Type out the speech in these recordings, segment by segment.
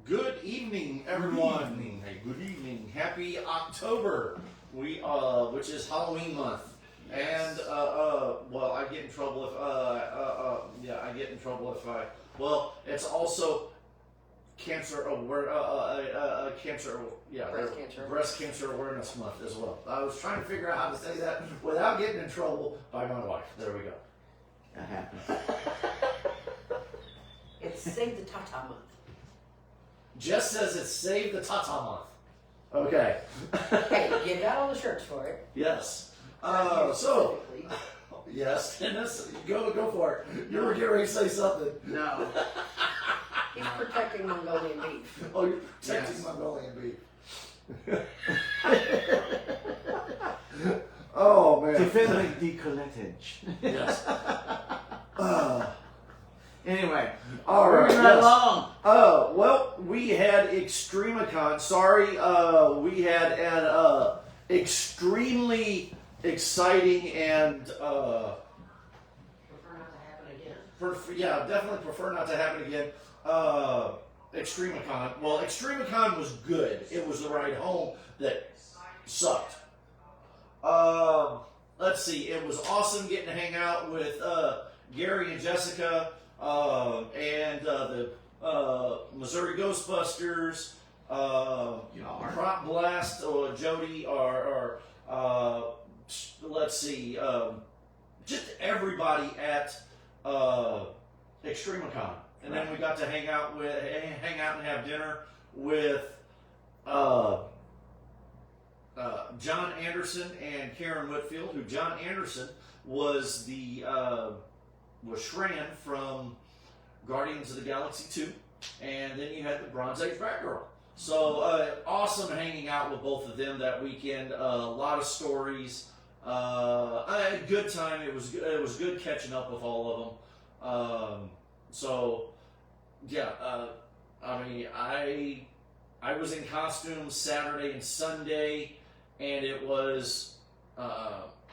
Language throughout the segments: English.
Good evening, everyone. Hey, good evening. Happy October. Which is Halloween month. Yes. And well, I get in trouble if I get in trouble if I. Well, it's also breast cancer awareness month as well. I was trying to figure out how to say that without getting in trouble by my wife. There we go. That happens. It's Save the Tata month. Jess says it's Save the Tata month. Okay. Hey, you got all the shirts for it. Yes. Yes, Dennis, go for it. You were getting ready to say something. No. He's protecting Mongolian beef. Oh, you're protecting Mongolian beef. Oh, man. Defending decolletage. Yes. Anyway. All right. Moving right along. Well, we had Extremicon. Sorry, we had an extremely exciting and Prefer not to happen again. Definitely prefer not to happen again. Extremicon. Well, Extremicon was good. It was the ride home that sucked. Let's see. It was awesome getting to hang out with Gary and Jessica and the Missouri Ghostbusters, Prop Blast, Jody, or let's see, just everybody at Extremicon. And then we got to hang out and have dinner with John Anderson and Karen Whitfield. Who John Anderson was was Shran from Guardians of the Galaxy 2, and then you had the Bronze Age Batgirl. So awesome hanging out with both of them that weekend. A lot of stories. I had a good time. It was good catching up with all of them. I mean, I was in costume Saturday and Sunday, and it was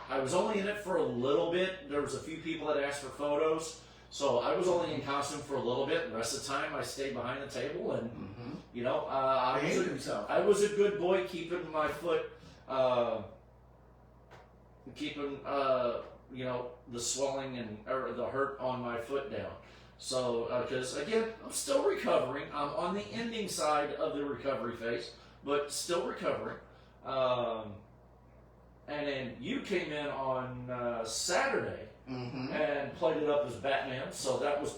I was only in it for a little bit. There was a few people that asked for photos, so I was only in costume for a little bit. The rest of the time, I stayed behind the table, and I was a good boy, keeping my foot, the swelling or the hurt on my foot down. So, because again, I'm still recovering. I'm on the ending side of the recovery phase, but still recovering. And then you came in on Saturday and played it up as Batman, so that was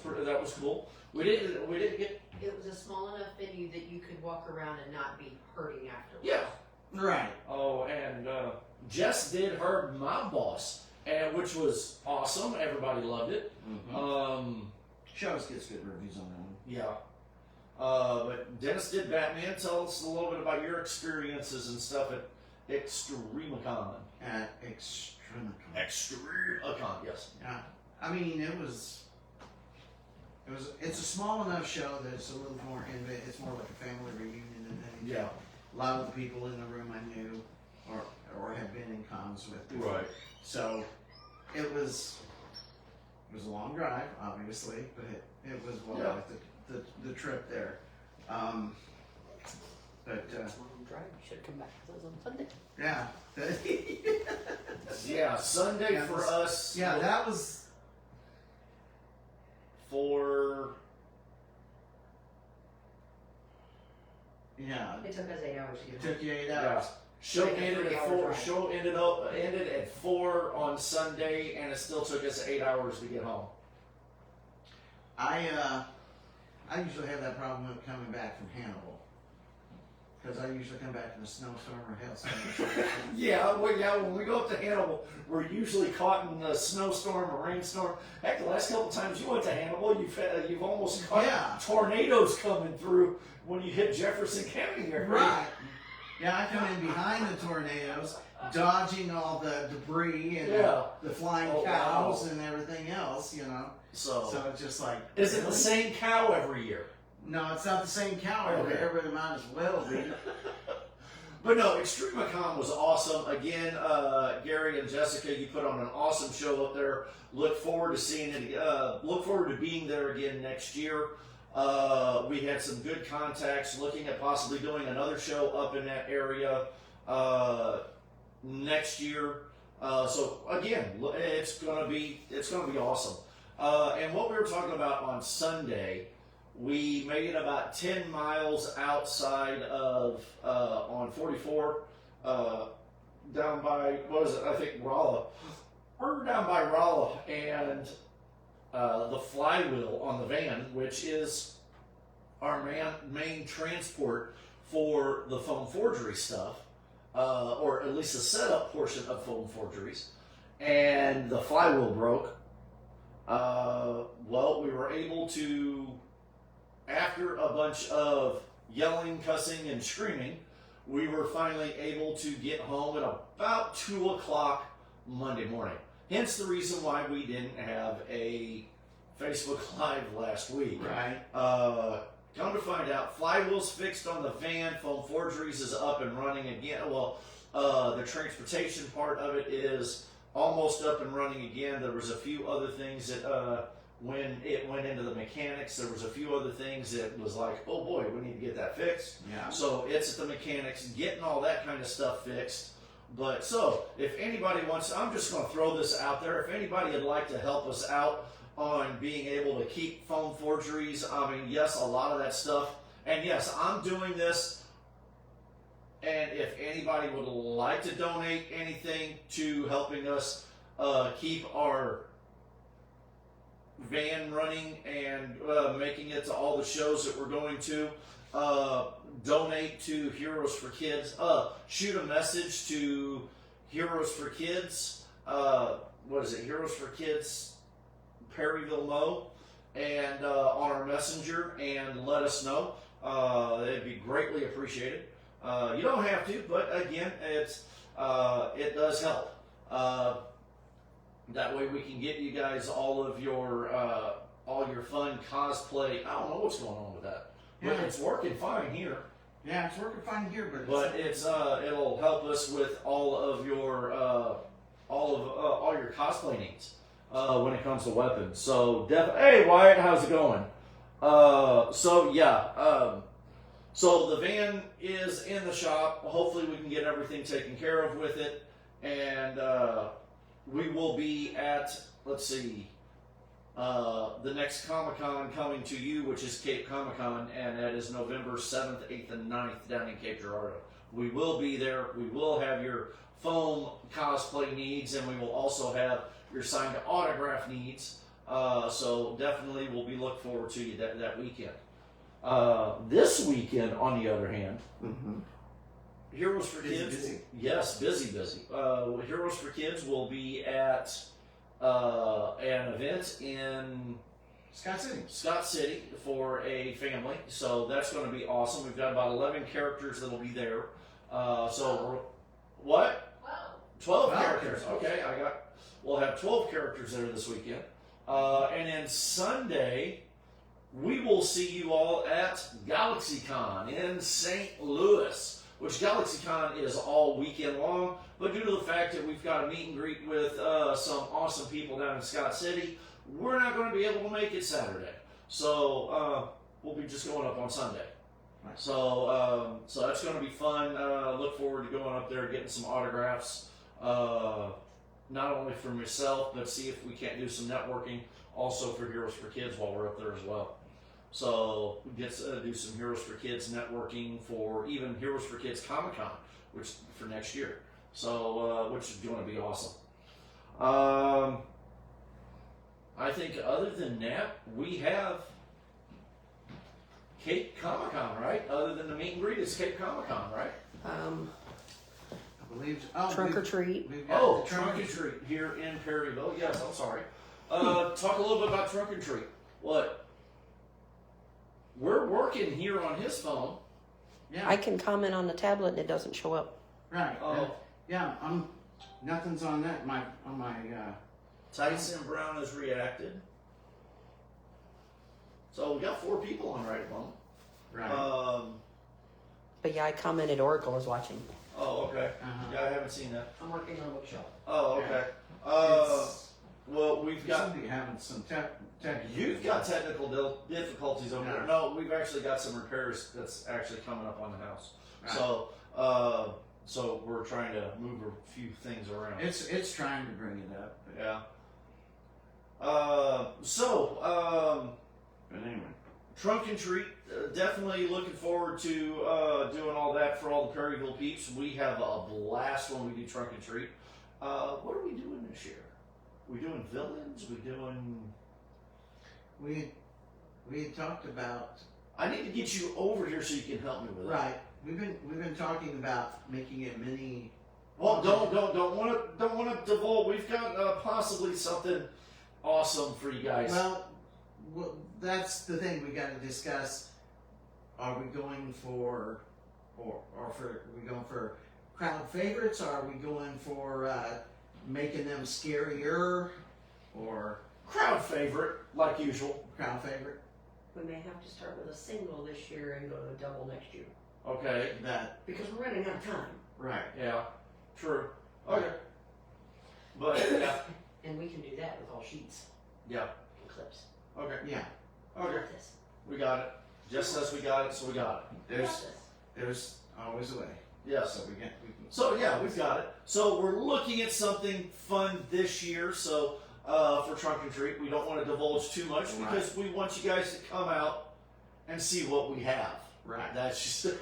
cool. We didn't get. It was a small enough venue that you could walk around and not be hurting afterwards. Yeah. Right. Oh, and Jess did her Mob Boss, which was awesome. Everybody loved it. She always gets good reviews on that one. Yeah. But Dennis did Batman. Tell us a little bit about your experiences and stuff at Extremicon. At Extremicon. Extremicon, yes. Yeah. I mean, it's a small enough show that it's a little more intimate. It's more like a family reunion than anything. Yeah. A lot of the people in the room I knew or had been in cons with before. Right. So it was a long drive, obviously, but it was well worth the trip there. It's a long drive. You should come back with us on Sunday. Yeah. Yeah, Sunday for us. Yeah, that was for. Yeah. It took us 8 hours to get It took you 8 hours. Yeah. Show Like a ended at 3-hour 4. drive. Show ended at 4 on Sunday, and it still took us 8 hours to get home. I usually have that problem when coming back from Hannibal. Because I usually come back in a snowstorm or hailstorm. When we go up to Hannibal, we're usually caught in a snowstorm or rainstorm. Heck, the last couple times you went to Hannibal, you've almost caught tornadoes coming through when you hit Jefferson County here. Right. Yeah, I come in behind the tornadoes, dodging all the debris and the flying cows and everything else, So it's just like... Is it the same cow every year? No, it's not the same cow every year, but it might as well be. But no, Extremicon was awesome. Again, Gary and Jessica, you put on an awesome show up there. Look forward to seeing it. Look forward to being there again next year. We had some good contacts looking at possibly doing another show up in that area next year. So again, it's gonna be awesome. And what we were talking about on Sunday, we made it about 10 miles outside of on 44 down by I think Rolla. We're down by Rolla, and the flywheel on the van, which is our main transport for the foam forgery stuff, or at least the setup portion of foam forgeries, and the flywheel broke. Well, we were able to, after a bunch of yelling, cussing, and screaming, we were finally able to get home at about 2 o'clock Monday morning. Hence the reason why we didn't have a Facebook Live last week. Right. Come to find out, flywheel's fixed on the van, foam forgeries is up and running again. Well, the transportation part of it is almost up and running again. There was a few other things that when it went into the mechanics, there was a few other things that was like, oh boy, we need to get that fixed. Yeah. So it's at the mechanics, getting all that kind of stuff fixed. But so, if anybody wants, I'm just going to throw this out there. If anybody would like to help us out on being able to keep foam forgeries, I mean, yes, a lot of that stuff. And yes, I'm doing this. And if anybody would like to donate anything to helping us keep our van running and making it to all the shows that we're going to, donate to Heroes for Kids. Shoot a message to Heroes for Kids. What is it? Heroes for Kids Perryville Mo, and on our messenger, and let us know. It'd be greatly appreciated. You don't have to, but again, it does help. That way we can get you guys all your fun cosplay. I don't know what's going on with that, but Yeah. it's working fine here. Yeah, it's working fine here, but It'll help us with all of your all your cosplay needs when it comes to weapons. So hey Wyatt, how's it going? So the van is in the shop. Hopefully we can get everything taken care of with it, and we will be at, let's see, the next Comic-Con coming to you, which is Cape Comic-Con, and that is November 7th, 8th, and 9th down in Cape Girardeau. We will be there. We will have your foam cosplay needs, and we will also have your signed autograph needs. So definitely we'll be looking forward to you that weekend. This weekend, on the other hand, Heroes for Kids. Busy. Yes, busy. Heroes for Kids will be at an event in Scott City for a family. So that's going to be awesome. We've got about 11 characters that'll be there. What? 12 characters. Okay, we'll have 12 characters there this weekend. And then Sunday, we will see you all at GalaxyCon in St. Louis, which GalaxyCon is all weekend long, but due to the fact that we've got a meet and greet with some awesome people down in Scott City, we're not going to be able to make it Saturday. So we'll be just going up on Sunday. Right. So that's going to be fun. Look forward to going up there, getting some autographs, not only for myself, but see if we can't do some networking also for Heroes for Kids while we're up there as well. So we get to do some Heroes for Kids networking for even Heroes for Kids Comic-Con, which for next year. So which is going to be awesome. I think other than that, we have Cape Comic-Con, right? Other than the meet and greet, it's Cape Comic-Con, right? I believe Trunk or treat. We've got the Trunk and Treat here in Perryville. Yes, I'm sorry. Talk a little bit about Trunk and Treat. What? We're working here on his phone. Yeah. I can comment on the tablet and it doesn't show up. Right. Oh. Yeah. Nothing's on that. On my. Tyson Brown has reacted. So we got 4 people on right at the moment. Right. But yeah, I commented Oracle is watching. Oh, okay. Uh-huh. Yeah, I haven't seen that. I'm working on a bookshop. Oh, okay. Well, we've got. Somebody having some technical. You've got technical difficulties over there. Yeah. No, we've actually got some repairs that's actually coming up on the house. Right. So we're trying to move a few things around. It's trying to bring it up. But, Yeah. but anyway. Trunk and treat. Definitely looking forward to doing all that for all the Perryville peeps. We have a blast when we do trunk and treat. What are we doing this year? We doing villains? We doing? We had talked about I need to get you over here so you can help me with it. right. We've been talking about making it mini. Well, don't want to divulge. We've got possibly something awesome for you guys. Well, that's the thing we got to discuss. Are we going for, are we going for crowd favorites? Or are we going for making them scarier, or Crowd favorite, like usual. crowd favorite? We may have to start with a single this year and go to a double next year. Okay. That Because we're running out of time. right. Yeah. True. Okay. But yeah. And we can do that with all sheets Yeah. and clips. Okay. Yeah. Okay. Got this. We got it. Just says we got it, so we got it. We got this. There's always a way. Yes. So we can. So yeah, we've got it. So we're looking at something fun this year. So for trunk and treat, we don't want to divulge too much because we want you guys to come out and see what we have. Right. That's just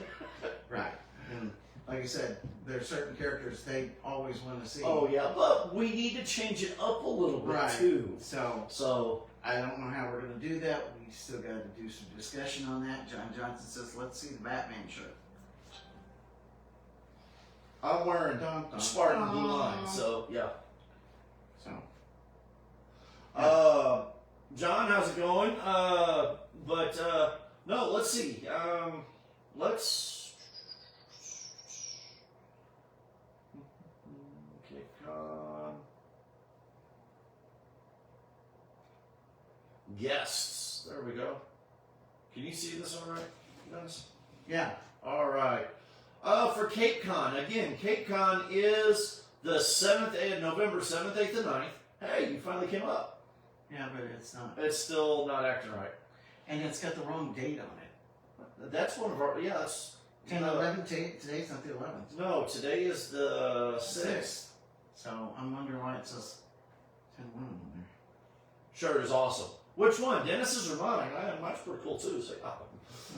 Right. And like I said, there's certain characters they always want to see. Oh yeah, but we need to change it up a little bit Right. too. So I don't know how we're going to do that. We still got to do some discussion on that. John Johnson says, "Let's see the Batman shirt." I'm wearing Dun, dun, Spartan blue dun. line, so yeah. So John, how's it going? No, let's see. Let's kick on guests. There we go. Can you see this all right, guys? yeah, All right. For Cape Con, again, Cape Con is the 7th, November 7th, 8th, and 9th. Hey, you finally came up. yeah, but it's not, It's still not acting right. and it's got the wrong date on it. That's one of our, yeah, that's 10, 11. Today's not the 11th. No, today is the 6th. So I'm wondering why it says 10-1 on there. Shirt is awesome. Which one? Dennis's or mine? Mine's pretty cool too. So,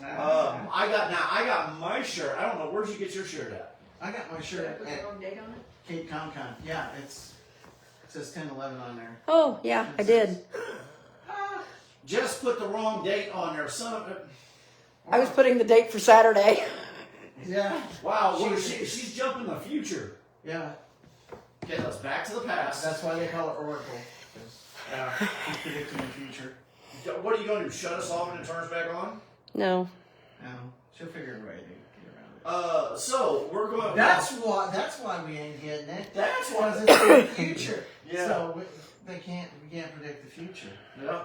I got my shirt. I don't know. Where'd you get your shirt at? I got my Did I shirt put at the wrong date on it? Cape Con. Yeah, it says 10-11 on there. Oh, yeah, I did. Just put the wrong date on there. I was putting the date for Saturday. Yeah. Wow, she's jumping the future. Yeah. Okay, let's back to the past. That's why they call it Oracle. He's predicting the future. What are you going to do? Shut us off and it turns back on? No. No, she'll figure a way to get around it. So we're going. That's why we ain't getting it. That's why. Because it's the future. Yeah. So we can't predict the future. Yeah.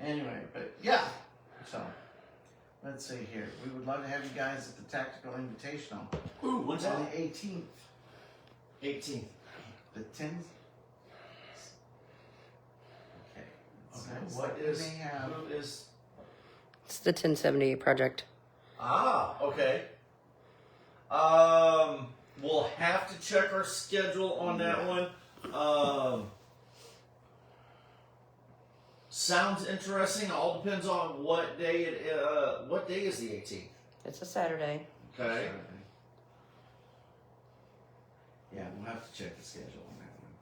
Anyway, but yeah. So let's see here. We would love to have you guys at the Tactical Invitational. Ooh, when's on that? the 18th. 18th. The 10th. Okay. Okay. So What we is? may have. Who is? It's the 1078 project. Ah, okay. We'll have to check our schedule on that one. Sounds interesting. All depends on what day it. What day is the 18th? It's a Saturday. Okay. Yeah, we'll have to check the schedule on that one.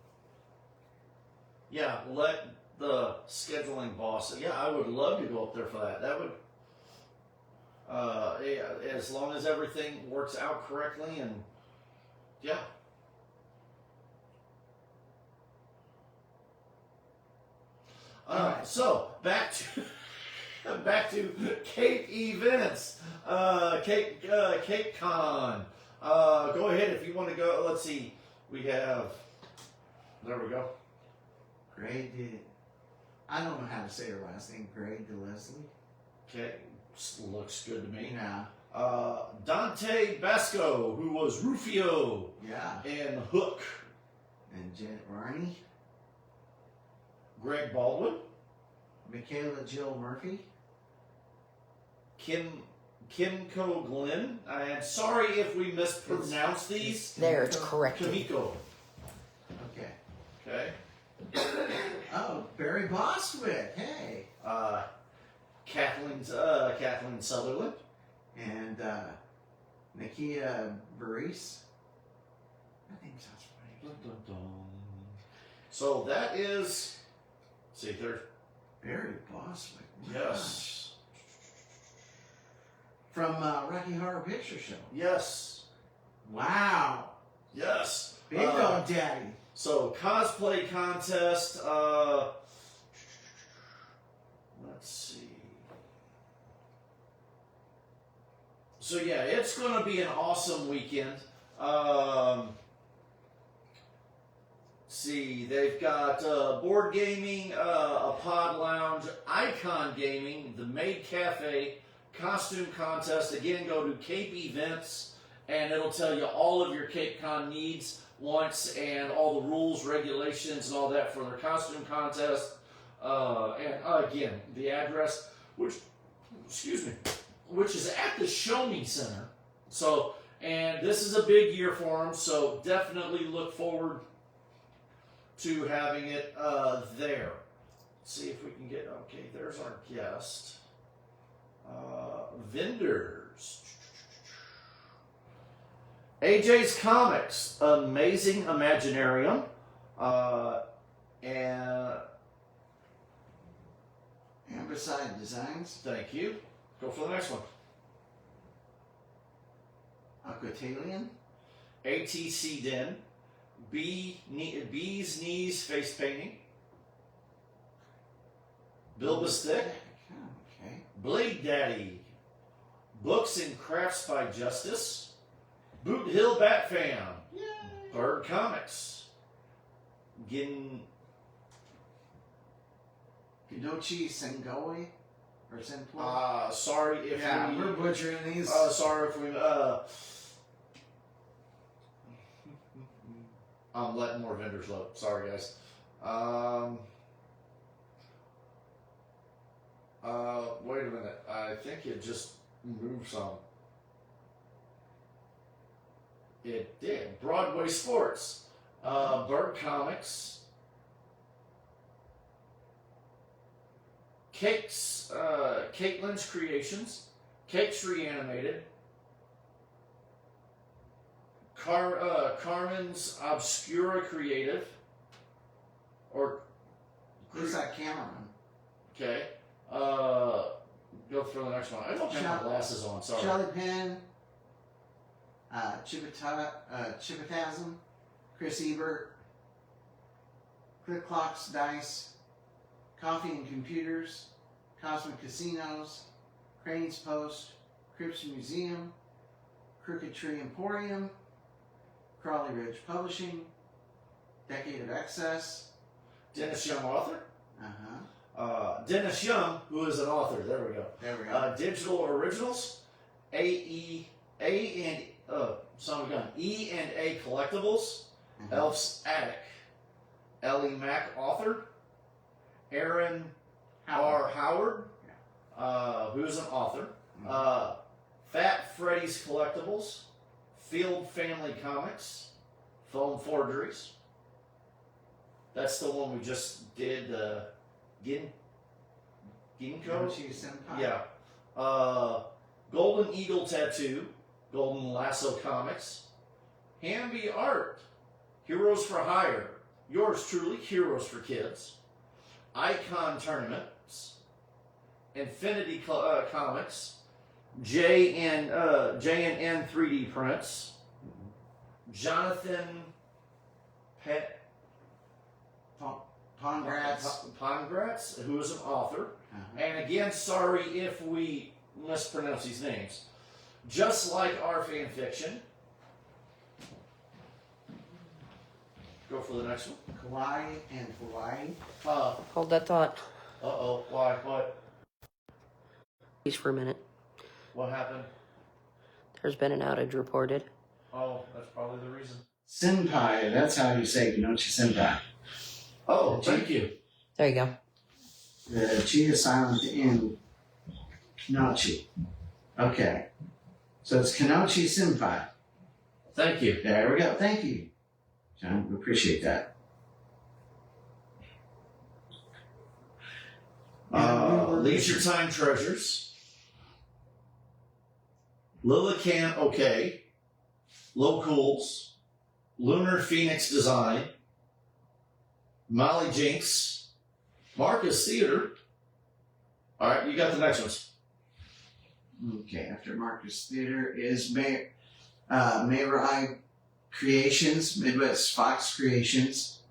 Yeah, let the scheduling boss. Yeah, I would love to go up there for that. That would. Yeah, as long as everything works out correctly and. Yeah. Alright. So back to Cape events. Cape Con. Go ahead if you want to go. Let's see. We have. There we go. Gray did. I don't know how to say her last name. Gray DeLeslie. Okay, looks good to me. Yeah. Dante Basco, who was Rufio Yeah. in Hook. and Janet Varney, Greg Baldwin, Michaela Jill Murphy, Kimco Glenn. I'm sorry if we mispronounced these. There, it's corrected. Kimiko. Okay. Okay. Oh, Barry Bostwick. Hey. Kathleen Sutherland. And Nakia Burris. That name sounds Dun, familiar. dun, dun. So that is. See, there's. Barry Bostwick. Yes. From Rocky Horror Picture Show. Yes. Wow. Yes. Big Dog Daddy. So cosplay contest. Let's see. So yeah, it's going to be an awesome weekend. See, they've got board gaming, a pod lounge, icon gaming, the Maid Cafe, costume contest. Again, go to Cape Events, and it'll tell you all of your Cape Con needs, wants, and all the rules, regulations, and all that for their costume contest. And again, the address, which is at the Show Me Center. So, and this is a big year for them, so definitely look forward to having it there. Let's see if we can get, okay, there's our guest. Vendors. AJ's Comics, Amazing Imaginarium, and Amberside Designs. thank you. Go for the next one. Aquatalian. ATC Den, Bee's Knees Face Painting, Bilbastick, Okay. Blade Daddy, Books and Crafts by Justice, Boot Hill Bat Fam, Yay. Bird Comics, Kidochi Sengoe. Or Senplo. Sorry if Yeah, we... we're butchering these. sorry if we... I'm letting more vendors load. Sorry, guys. Wait a minute. I think it just moved some. It did. Broadway Sports. Bird Comics. Cakes. Caitlin's Creations. Cakes Reanimated. Carmen's Obscura Creative. Or... Who's that Cameron? Okay. Go for the next one. I don't have my glasses on. Sorry. Charlie Penn. Chivitasm. Chris Ebert. Click Clocks Dice. Coffee and Computers. Cosmic Casinos. Crane's Post. Cripps Museum. Crooked Tree Emporium. Crawley Ridge Publishing. Decade of Excess. Dennis Young, author. Uh-huh. Dennis Young, who is an author. There we go. There we go. Digital Originals. E and A Collectibles. Mhm. Elf's Attic. Ellie Mack, author. Aaron R. Howard, who is an author. Fat Freddy's Collectibles. Field Family Comics. Foam Forgeries. That's the one we just did. Ginkgo? Kidochi Senpai. Yeah. Golden Eagle Tattoo. Golden Lasso Comics. Hamby Art. Heroes for Hire. Yours truly, Heroes for Kids. Icon Tournaments. Infinity Comics. J and N 3D Prints. Jonathan Pongratz, who is an author. Uh-huh. And again, sorry if we mispronounce these names. Just like our fan fiction. Go for the next one. Kauai and Hawaii. Hold that thought. Uh-oh. Why? What? Please for a minute. What happened? There's been an outage reported. Oh, that's probably the reason. Senpai, that's how you say Kenochi Senpai. Oh, thank you. There you go. The Chi is silent in Kenochi. Okay. So it's Kenochi Senpai. Thank you. There we go. Thank you, John. We appreciate that. Leisure Time Treasures. Lilican OK. Low Cools. Lunar Phoenix Design. Molly Jinx. Marcus Theater. All right, you got the next ones. Okay, after Marcus Theater is Mayrai Creations, Midwest Fox Creations,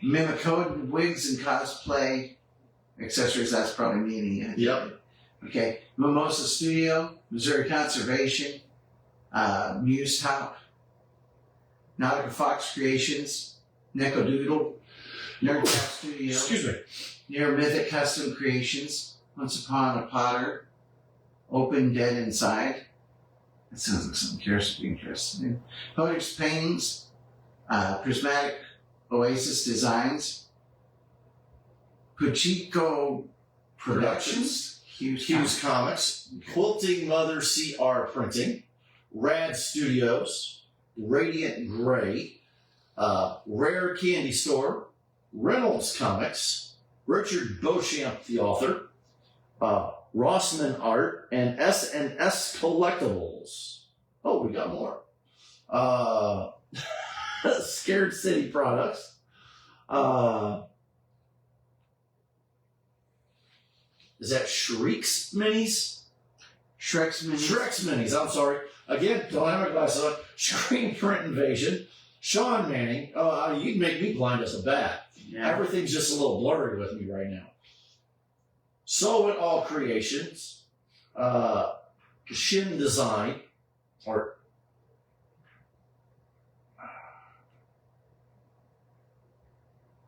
Mimicode Wigs and Cosplay Accessories, that's probably meaning it. Yep. Okay, Mimosa Studio, Missouri Conservation, Muse Hop, Nautica Fox Creations, Necodoodle, Nerdcraft Studio, Excuse me. Near Mythic Custom Creations, Once Upon a Potter, Open Dead Inside. That sounds like something Karis would be interested in. Codex Paintings, Prismatic Oasis Designs, Puchico Productions, Hughes Comics. Quilting Mother CR Printing. Rad Studios. Radiant Gray. Rare Candy Store. Reynolds Comics. Richard Beauchamp, the author. Rossman Art, and S&S Collectibles. Oh, we got more. Scared City Products. Is that Shriek's Minis? Shrek's Minis. Shrek's Minis, I'm sorry. Again, don't have my glasses on. Screen Print Invasion. Sean Manning. You'd make me blind as a bat. Yeah. Everything's just a little blurry with me right now. So It All Creations, Shin Design, or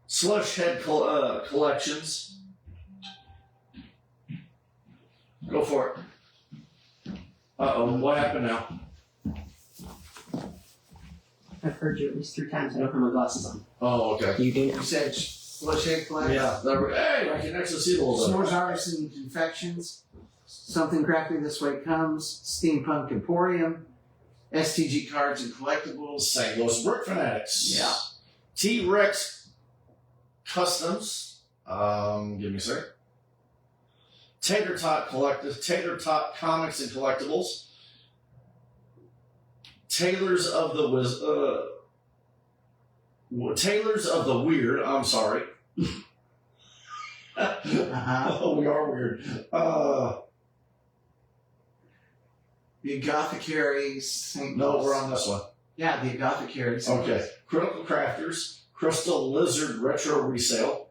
Slush Head Collections. Go for it. Uh-oh, what happened now? I've heard you at least 3 times. I don't have my glasses on. Oh, okay. You do now. You said Slush Egg Collection? Yeah, hey, I can actually see the little bit. S'mores Artisan Confections, Something Crappy This Way Comes, Steampunk Emporium, STG Cards and Collectibles. St. Louis Brick Fanatics. Yeah. T-Rex Customs. Give me a second. Tater Tot Comics and Collectibles. Tailors of the Weird. I'm sorry. Oh, we are weird. The Apothecary St. No, Louis. we're on this one. Yeah, the Apothecary St. Okay. Louis. Critical Crafters, Crystal Lizard Retro Resale,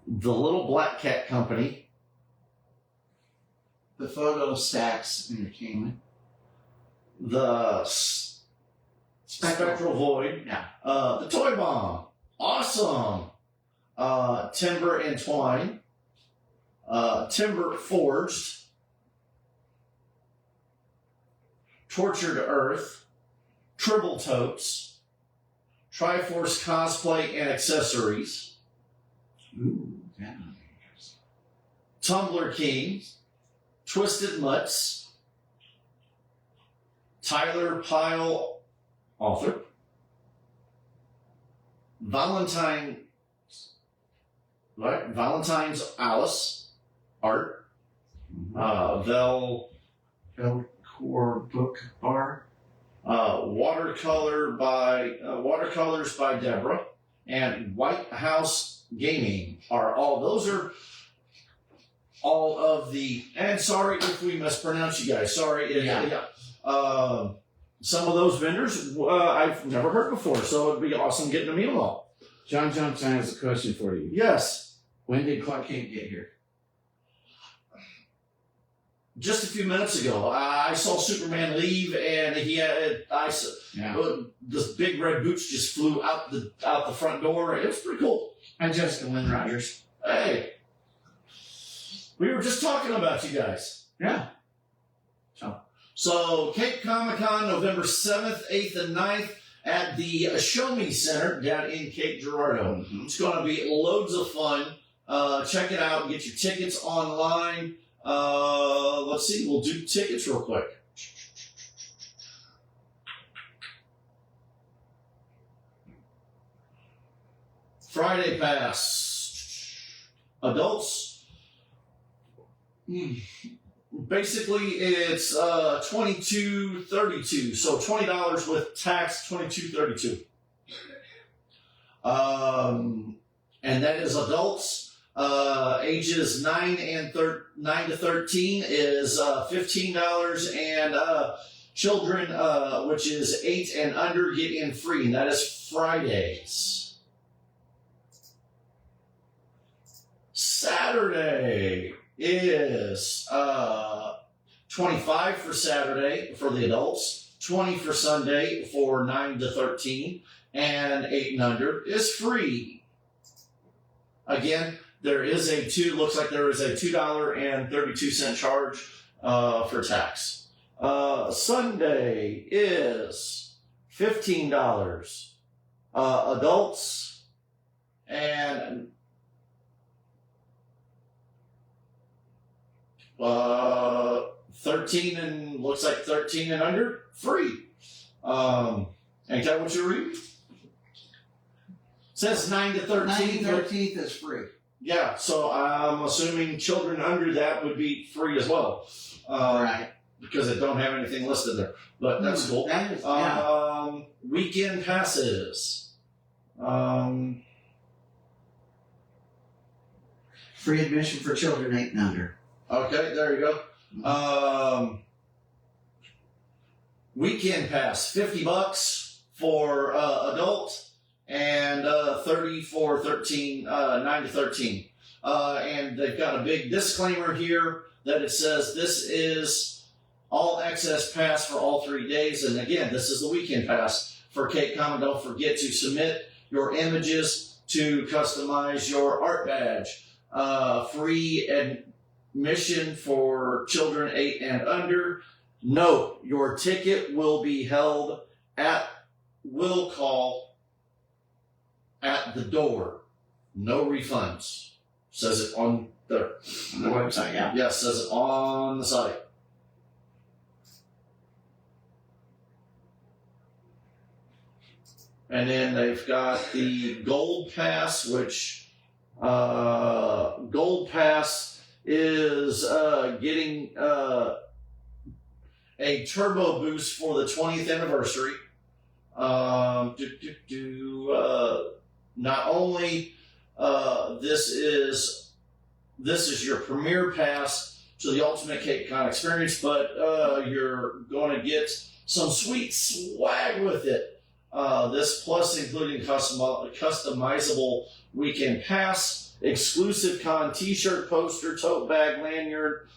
The Little Black Cat Company, The Photo Stacks Entertainment. The Spectral Void, Yeah. The Toy Bomb, awesome, Timber and Twine, Timber Forged, Tortured Earth, Tribble Totes, Triforce Cosplay and Accessories, Ooh, that might be interesting. Tumbler Kings, Twisted Mutts, Tyler Pyle, author, Valentine's Alice, art, Velcor Book Bar. watercolors by Deborah, and White House Gaming those are all of the, and sorry if we mispronounce you guys, sorry. Some of those vendors I've never heard before, so it'd be awesome getting to meet them all. John Johnson has a question for you. Yes, When did Clark Kent get here? just a few minutes ago, I saw Superman leave, and the big red boots just flew out the front door. It was pretty cool. And Jessica Lynn Rogers. Hey, we were just talking about you guys. Yeah. So Cape Comic Con, November 7th, 8th, and 9th at the Show Me Center down in Cape Girardeau. It's going to be loads of fun. Check it out. Get your tickets online. Let's see. We'll do tickets real quick. Friday Pass. Adults. Basically, it's $22.32. So $20 with tax, $22.32. And that is adults. Ages 9 to 13 is $15, and children, which is 8 and under, get in free. And that is Fridays. Saturday is $25 for Saturday for the adults, $20 for Sunday for 9 to 13, and 8 and under is free. Again, looks like there is a $2.32 charge for tax. Sunday is $15. Adults and 13 and looks like 13 and under, free. Ain't that what you read? Says 9 to 13. 9 to 13 is free. Yeah, so I'm assuming children under that would be free as well. Right. Because it don't have anything listed there. But that's cool. That is, Weekend passes. Free admission for children 8 and under. Okay, there you go. Weekend pass, $50 for adult and $30 for 9 to 13. And they've got a big disclaimer here that it says this is all access pass for all 3 days. And again, this is the weekend pass for Cape Common. Don't forget to submit your images to customize your art badge. Free admission for children 8 and under. Note, your ticket will be held at will call at the door. No refunds. Says it on the website, yeah. Yes, says it on the site. And then they've got the Gold Pass, which Gold Pass is getting a turbo boost for the 20th anniversary. Not only this is your premier pass to the Ultimate Cape Con experience, but you're going to get some sweet swag with it. This plus including customizable weekend pass, exclusive con t-shirt, poster, tote bag, lanyard,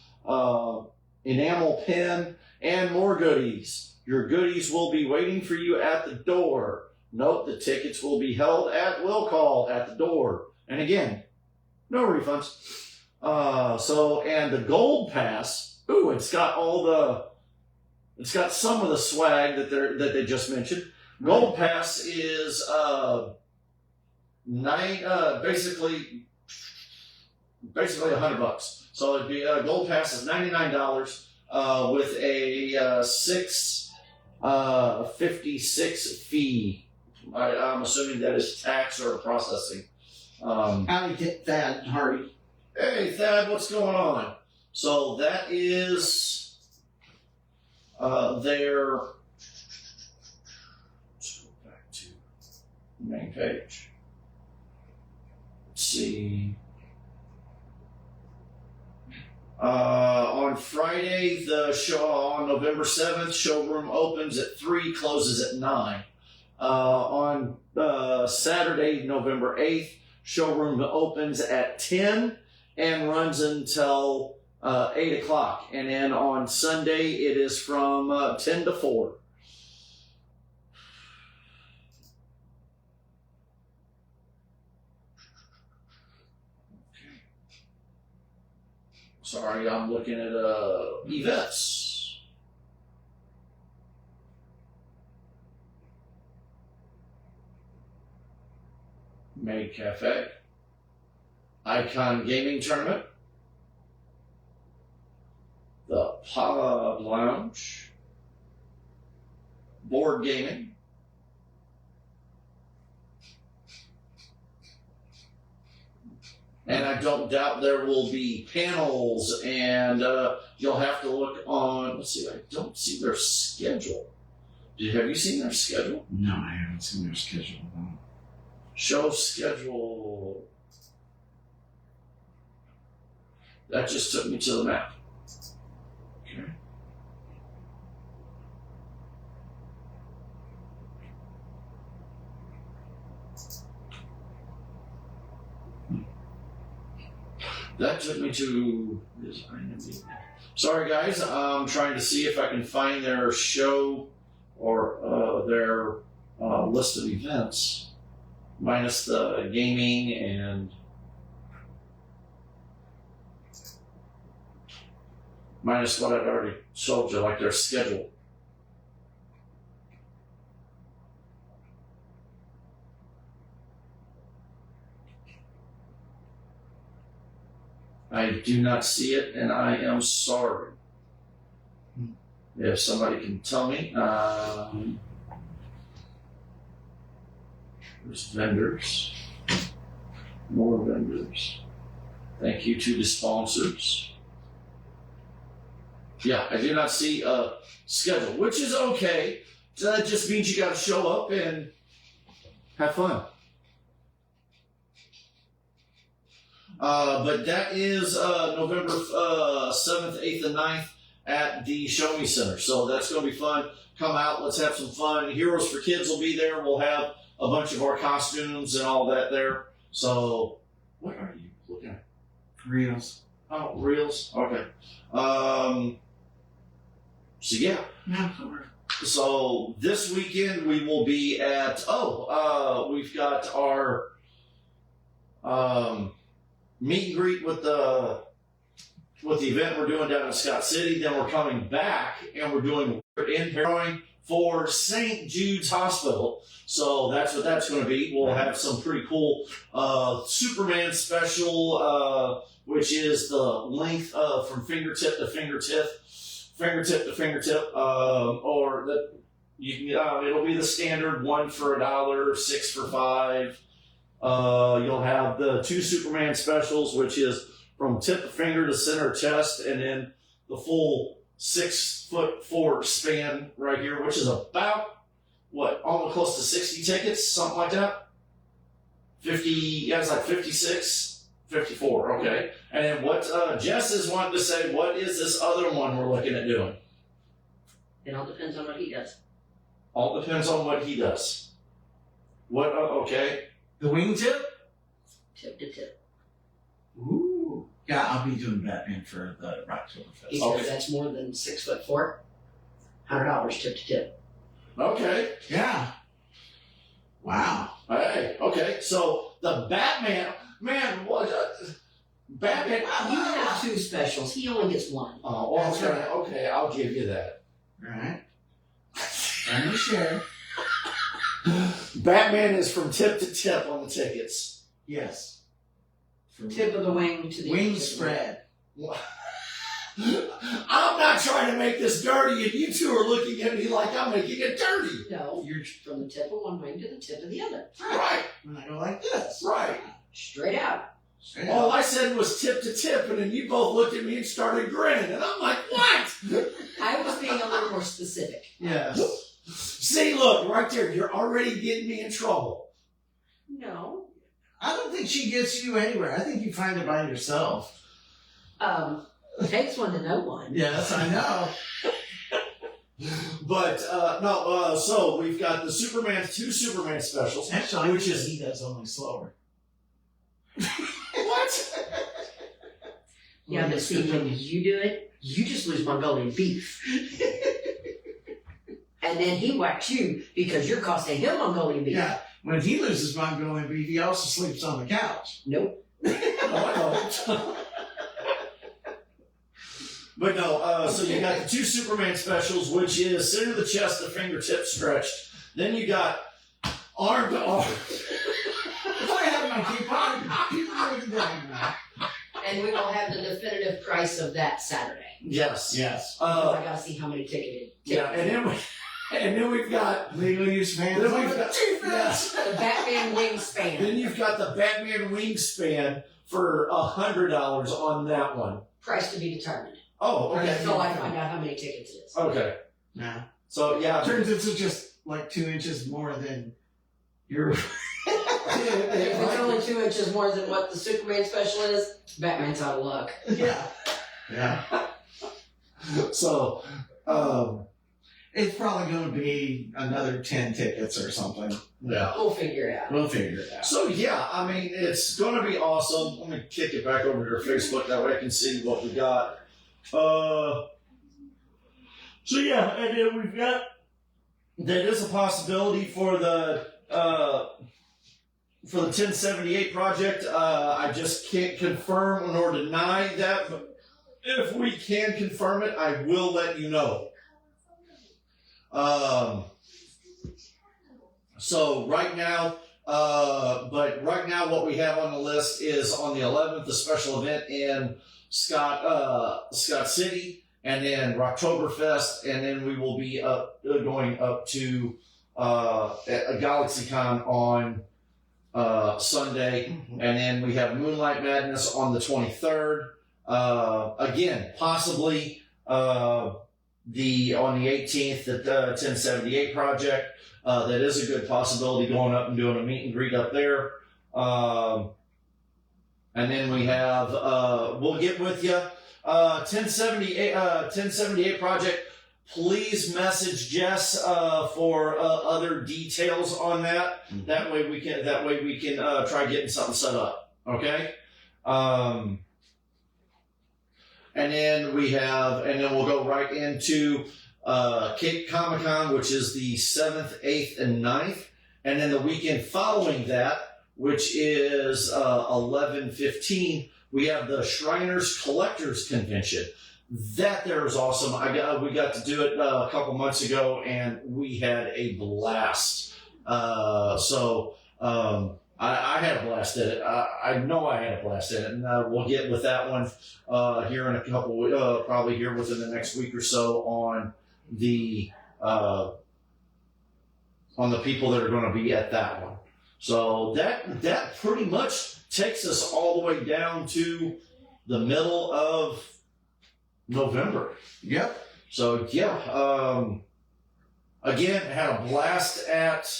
enamel pin, and more goodies. Your goodies will be waiting for you at the door. Note the tickets will be held at will call at the door. And again, no refunds. And the Gold Pass, it's got some of the swag that they just mentioned. Gold Pass is basically $100. So it'd be Gold Pass is $99 with a $6.56 fee. I'm assuming that is tax or processing. Howdy, Thad Hardy. Hey Thad, what's going on? So that is their. Let's go back to the main page. Let's see. On Friday, the show on November 7th, showroom opens at 3, closes at 9. On Saturday, November 8th, showroom opens at 10 and runs until 8 o'clock. And then on Sunday, it is from 10 to 4. Sorry, I'm looking at events. Maid Cafe, Icon Gaming Tournament, the Pod Lounge, Board Gaming, and I don't doubt there will be panels, and you'll have to look on, let's see, I don't see their schedule. Have you seen their schedule? No, I haven't seen their schedule. No. Show schedule. That just took me to the map. Okay. That took me to this IMDb. Sorry guys, I'm trying to see if I can find their show or their list of events, minus the gaming and minus what I'd already showed you, like their schedule. I do not see it, and I am sorry. If somebody can tell me, there's vendors, more vendors. Thank you to the sponsors. Yeah, I do not see a schedule, which is okay. So that just means you got to show up and have fun. But that is November 7th, 8th, and 9th at the Show Me Center. So that's going to be fun. Come out, let's have some fun. Heroes for Kids will be there. We'll have a bunch of our costumes and all that there. So, what are you looking at? Reels. Oh, reels? Okay. So, yeah. No, So, this weekend we will be at, we've got our meet and greet with the event we're doing down in Scott City. Then we're coming back and we're doing in for St. Jude's Hospital. So that's what that's going to be. We'll have some pretty cool Superman special, which is the length from fingertip to fingertip, or that you can. It'll be the standard 1 for $1, 6 for $5. You'll have the 2 Superman specials, which is from tip of finger to center chest, and then the full 6'4" span right here, which is about, almost close to 60 tickets, something like that? 50, yeah, it's like 56, 54, okay. And then what Jess is wanting to say, what is this other one we're looking at doing? It all depends on what he does. All depends on what he does. What, okay. The wingtip? Tip to tip. Ooh. Yeah, I'll be doing Batman for the Rocktoberfest. He says that's more than 6'4", $100 tip to tip. Okay. Yeah. Wow. Hey, okay. So the Batman, man, what? Batman. You have 2 specials. He only gets 1. Oh, well, That's right. okay, I'll give you that. Right. I'm gonna share. Batman is from tip to tip on the tickets. Yes. From Tip of the wing to the wing tip. spread. I'm not trying to make this dirty, and you two are looking at me like I'm making it dirty. No, you're from the tip of one wing to the tip of the other. Right, And I go like this. right. Straight out. Straight All up. I said was tip to tip, and then you both looked at me and started grinning, and I'm like, what? I was being a little more specific. Yes. See, look, right there, you're already getting me in trouble. No. I don't think she gets you anywhere. I think you find it by yourself. It takes one to know one. Yes, I know. But, no, so we've got the 2 Superman specials. Actually, which is, he does only slower. what? Yeah, but see, when you do it, you just lose Mongolian beef. And then he whacks you because you're costing him Mongolian beef. Yeah. When he loses Mongolian beef, he also sleeps on the couch. Nope. Oh, but no, so you got the 2 Superman specials, which is center of the chest to fingertip stretched. Then you got arm to arm. If I have then we will have the definitive price of that Saturday. Yes. Yes. Because I gotta see how many ticketed. Yeah, and then we've got Legal use fans. Then we've got- Defense. The Batman wingspan. then you've got the Batman wingspan for $100 on that one. Price to be determined. Oh, okay. Until I find out how many tickets it is. Okay. Nah. So yeah, Turns into just like 2 inches more than your. If it's only 2 inches more than what the Superman special is, Batman's out of luck. Yeah. Yeah. so It's probably going to be another 10 tickets or something. yeah. We'll figure it out. We'll figure it out. So yeah, I mean it's going to be awesome. Let me kick it back over to your Facebook that way I can see what we got. So yeah, and then we've got that is a possibility for the 1078 project. I just can't confirm nor deny that, but if we can confirm it, I will let you know. So right now, what we have on the list is on the 11th, the special event in Scott City, and then Rocktoberfest, and then we will be going up to a GalaxyCon on Sunday, and then we have Moonlight Madness on the 23rd. Again, possibly on the 18th at the 1078 project. That is a good possibility, going up and doing a meet and greet up there. And then we have, we'll get with you. 1078 project. Please message Jess for other details on that. Mhm. That way we can try getting something set up. Okay. And then we'll go right into Cape Comic Con, which is the 7th, 8th, and 9th. And then the weekend following that, which is 11/15, we have the Shriners Collectors Convention. That there is awesome. We got to do it a couple months ago, and we had a blast. I had a blast at it. I know I had a blast at it, and we'll get with that one here in a couple, probably here within the next week or so on the people that are going to be at that one. So that pretty much takes us all the way down to the middle of November. Yep. So yeah, again, had a blast at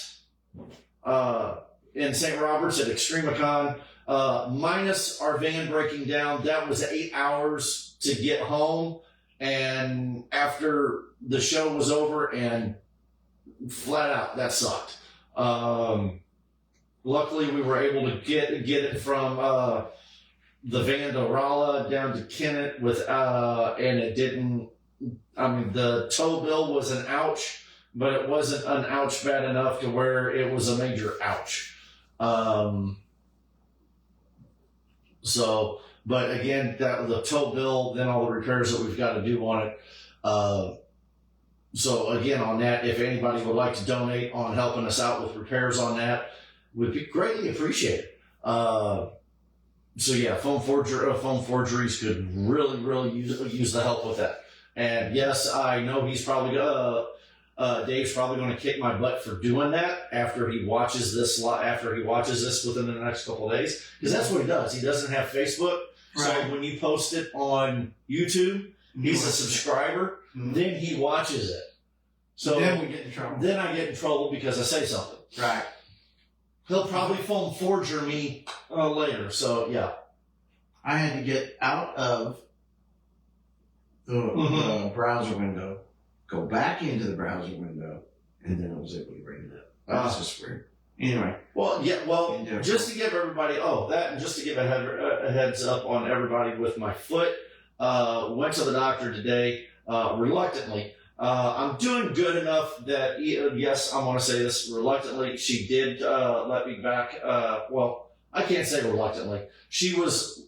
in St. Robert's at Extremicon, minus our van breaking down. That was 8 hours to get home, and after the show was over, and flat out that sucked. Luckily, we were able to get it from the van to Rolla down to Kennett and it didn't. I mean, the tow bill was an ouch, but it wasn't an ouch bad enough to where it was a major ouch. But again, the tow bill, then all the repairs that we've got to do on it. So again, on that, if anybody would like to donate on helping us out with repairs on that, would be greatly appreciated. So yeah, foam forgeries could really use the help with that. And yes, I know he's probably Dave's probably going to kick my butt for doing that after he watches this within the next couple of days, because that's what he does. He doesn't have Facebook, Right. so when you post it on YouTube, he's a subscriber. Mhm. Then he watches it. So then we get in trouble. then I get in trouble because I say something. Right. He'll probably foam forger me later. So yeah. I had to get out of the Mhm. browser window, go back into the browser window, and then I was able to bring it up. That was just weird. Anyway. Well, yeah. Well, Indifferent. just to give everybody and just to give a heads up on everybody with my foot. Went to the doctor today, reluctantly. I'm doing good enough that yes, I want to say this reluctantly. She did let me back. Well, I can't say reluctantly. She was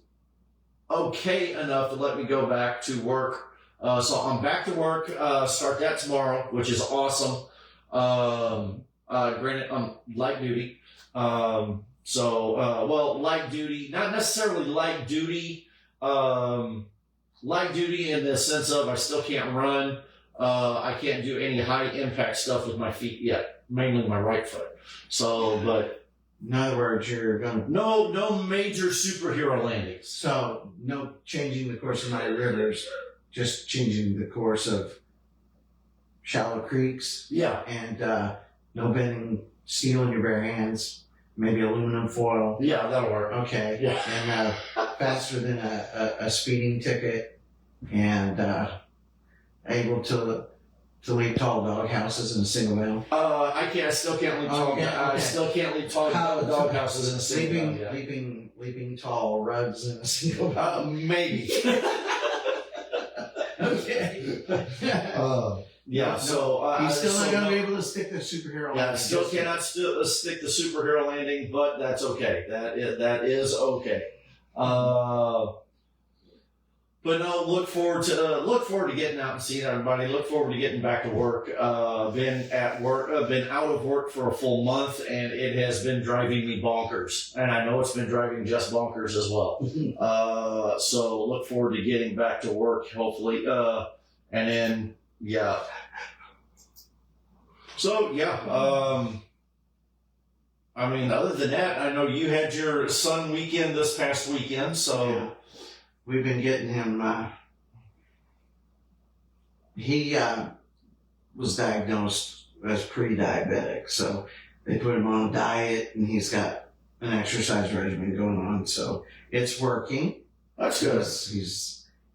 okay enough to let me go back to work. So I'm back to work. Start that tomorrow, which is awesome. Granted, I'm light duty. Light duty, not necessarily light duty. light duty in the sense of I still can't run. I can't do any high impact stuff with my feet yet, mainly my right foot. So, but In other words, you're gonna no major superhero landings. so no changing the course of mighty rivers, just changing the course of shallow creeks, Yeah, and no bending steel in your bare hands. Maybe aluminum foil. yeah, that'll work. Okay. Yeah. And faster than a speeding ticket, and able to leave tall dog houses in a single bound. I still can't leave tall. Okay, I okay. still can't leave tall dog houses in a single. Leaping tall rugs in a single bound. Maybe. Okay. Yeah. No, So He's still so not going to no- be able to stick the superhero. Yeah, I landing. still cannot stick the superhero landing, but that's okay. That is okay. But no, look forward to getting out and seeing everybody. Look forward to getting back to work. Been out of work for a full month, and it has been driving me bonkers. And I know it's been driving just bonkers as well. So look forward to getting back to work, hopefully. And then yeah. So yeah. I mean, other than that, I know you had your son weekend this past weekend, so. Yeah. We've been getting him. He was diagnosed as pre-diabetic, so they put him on a diet, and he's got an exercise regimen going on. So it's working. That's good.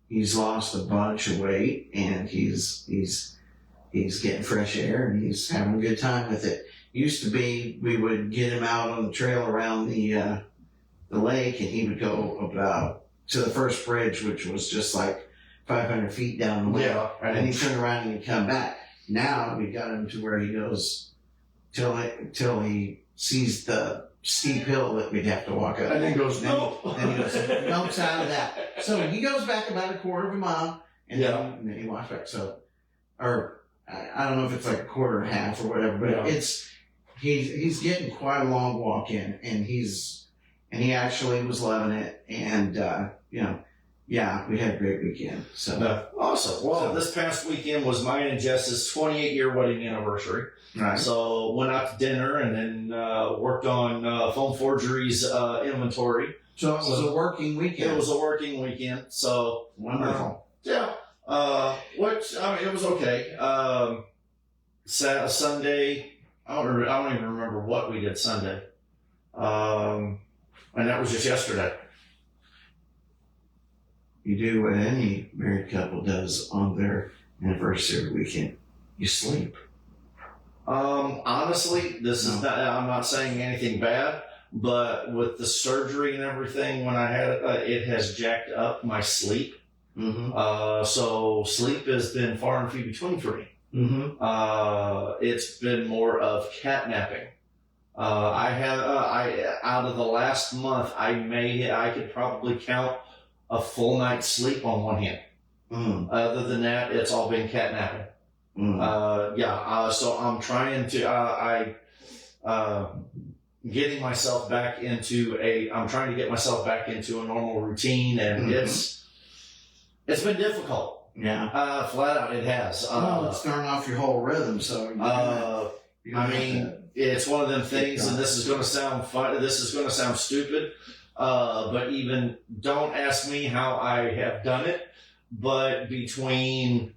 He's lost a bunch of weight, and he's getting fresh air, and he's having a good time with it. Used to be we would get him out on the trail around the lake, and he would go about to the first bridge, which was just like 500 feet down the lake. Yeah, And then he'd turn around and he'd come back. Now we got him to where he goes till he sees the steep hill that we'd have to walk up. And then goes, Then no. Then he goes, nope's out of that. So he goes back about a quarter of a mile, and, Yeah. then he walks back. So, or I don't know if it's like a quarter and a half or whatever, but Yeah. he's getting quite a long walk in, and he actually was loving it, and yeah, we had a great weekend. So Awesome. Well, So- this past weekend was mine and Jess's 28-year wedding anniversary. right. So went out to dinner and then worked on Foam Forgery's inventory. So it was a working weekend. It was a working weekend. So wonderful. yeah, which I mean, it was okay. Sunday, I don't even remember what we did Sunday, and that was just yesterday. You do what any married couple does on their anniversary weekend. You sleep. Honestly, I'm not saying anything bad, but with the surgery and everything, when I had it, it has jacked up my sleep. Mm-hmm. So sleep has been far and few between for me. Mm-hmm. It's been more of catnapping. Out of the last month, I could probably count a full night's sleep on one hand. Mm-hmm. Other than that, it's all been catnapping. Mm-hmm. So I'm trying to, I'm trying to get myself back into a normal routine, and Mhm. it's been difficult. Yeah. Flat out, it has. Well, it's throwing off your whole rhythm, so you're gonna I have mean, to- it's one of them things, and this is going to sound fun. This is going to sound stupid, but even don't ask me how I have done it. But between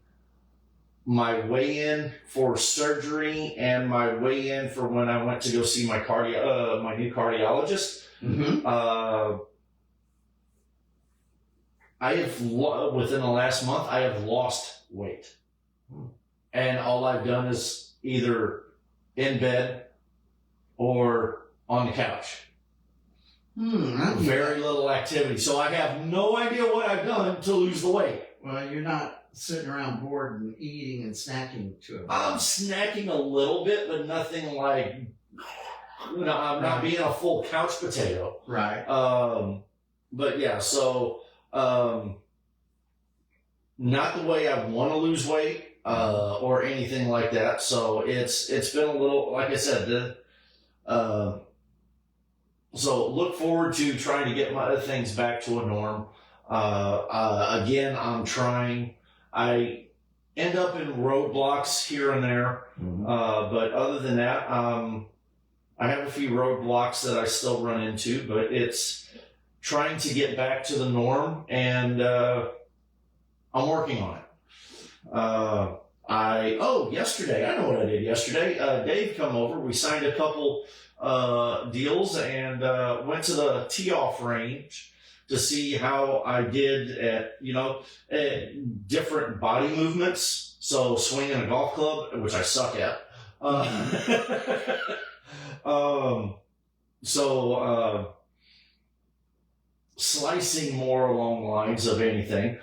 my weigh-in for surgery and my weigh-in for when I went to go see my new cardiologist, Mhm. I have within the last month I have lost weight, and all I've done is either in bed or on the couch. Very little activity, so I have no idea what I've done to lose the weight. Well, you're not sitting around bored and eating and snacking to it. I'm snacking a little bit, but nothing like, I'm not Right. being a full couch potato. Right. But yeah, so, not the way I want to lose weight, or anything like that. So it's been a little, like I said, so look forward to trying to get my things back to a norm. Again, I end up in roadblocks here and there, but other than that, I have a few roadblocks that I still run into, but it's trying to get back to the norm, and I'm working on it. Yesterday, I know what I did yesterday. Dave come over. We signed a couple deals and went to the tee-off range to see how I did at different body movements. So swinging a golf club, which I suck at. Slicing more along the lines of anything.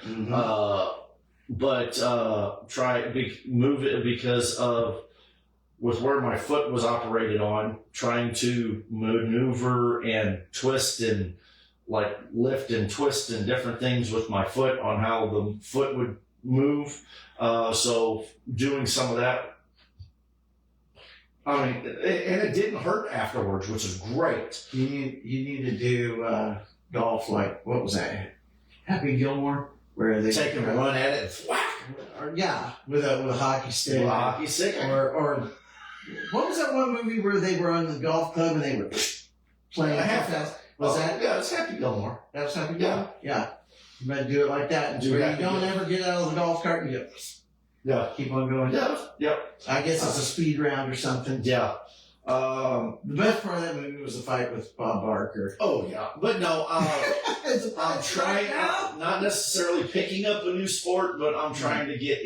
But move it because of with where my foot was operated on, trying to maneuver and twist and like lift and twist and different things with my foot on how the foot would move. So doing some of that. I mean, and it didn't hurt afterwards, which is great. You need to do golf like, what was that? Happy Gilmore? Where they take a run at it and whack. Or, yeah, with a hockey stick. With a hockey stick. Or what was that one movie where they were on the golf club and they were playing fast? That? Yeah, it's Happy Gilmore. That was Happy Gilmore? Yeah. You better do it like that. And you don't ever get out of the golf cart and you keep on going. Yeah. I guess it's a speed round or something. Yeah. The best part of that movie was the fight with Bob Barker. Oh, yeah. But no, I'm trying, not necessarily picking up a new sport, but I'm trying to get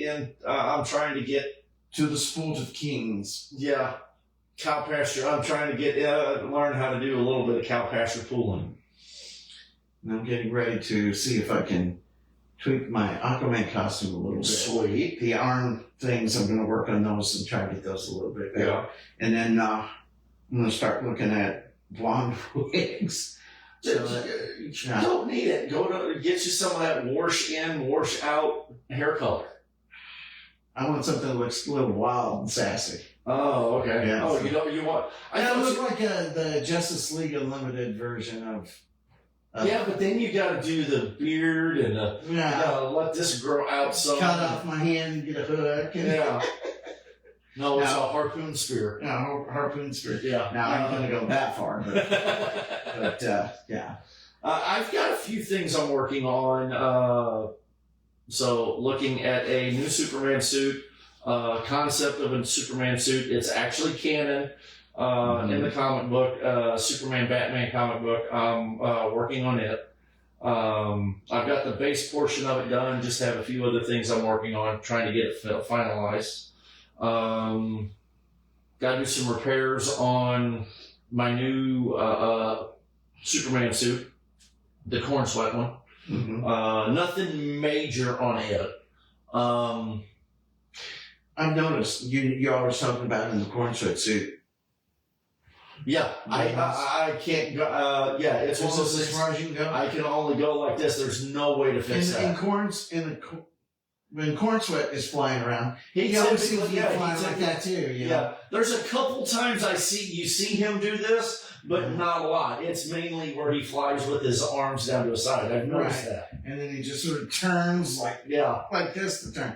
to the sport of kings. Yeah. Cow pasture. I'm trying to learn how to do a little bit of cow pasture pooling. And I'm getting ready to see if I can tweak my Aquaman costume a little bit. Sweet. The arm things, I'm going to work on those and try to get those a little bit better. Yeah. And then I'm going to start looking at blonde wigs. You don't need it. Go to get you some of that wash in, wash out hair color. I want something that looks a little wild and sassy. Oh, okay. Yeah. Oh, you want? I look like the Justice League Unlimited version of. Yeah, but then you got to do the beard and you got to let this grow out some. Cut off my hand and get a hook. Yeah. No, it's a harpoon spear. No, harpoon spear. Yeah. Now I'm not going to go that far, but yeah. I've got a few things I'm working on. So looking at a new Superman suit, concept of a Superman suit. It's actually canon in the comic book, Superman Batman comic book. I'm working on it. I've got the base portion of it done. Just have a few other things I'm working on, trying to get it finalized. Got to do some repairs on my new Superman suit, the corn sweat one. Nothing major on it. I've noticed you're always talking about it in the corn sweat suit. Yeah, I can't go. Yeah, it's one of those as far as you can go. I can only go like this. There's no way to fix that. When corn sweat is flying around, He always seems to be typically- flying like that too. You know? Yeah, there's a couple times you see him do this, but not a lot. It's mainly where he flies with his arms down to his side. I've noticed that. And then he just sort of turns like this to turn.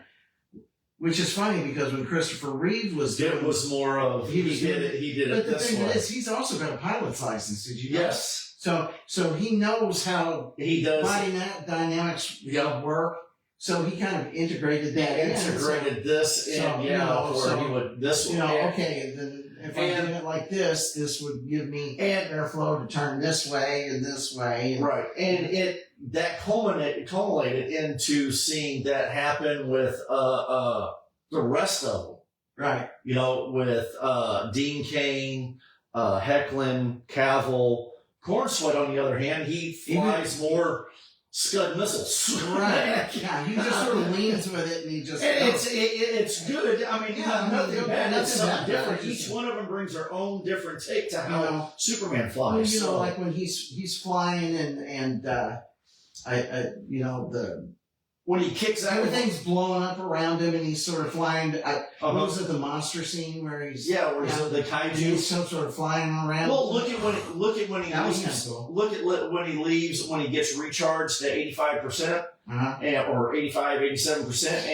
Which is funny because when Christopher Reeve was doing It was more of he did it but the this thing way. is, he's also got a pilot's license. Did you know? Yes, So he knows how he does. body dynamics work. So he kind of integrated that in. Integrated this in, he would this one. Okay, then if I do it like this, this would give me airflow to turn this way and this way. Right, and that culminated into seeing that happen with the rest of them. Right. You know, with Dean Cain, Hecklin, Cavill. Cornsweat, on the other hand, he flies more Scud missiles. Right. Yeah, he just sort of leans with it and he just. And it's good. I mean, nothing bad. It's something different. Just, Each one of them brings their own different take to how Superman flies. Well, like when he's flying and when he kicks out. Everything's blowing up around him, and he's sort of flying. Uh-huh. What was it, the monster scene where he's where he's the kaiju. he's some sort of flying around? Well, look at when he That was leaves. kinda cool. Look at when he leaves, when he gets recharged to 85%, or 85, 87%,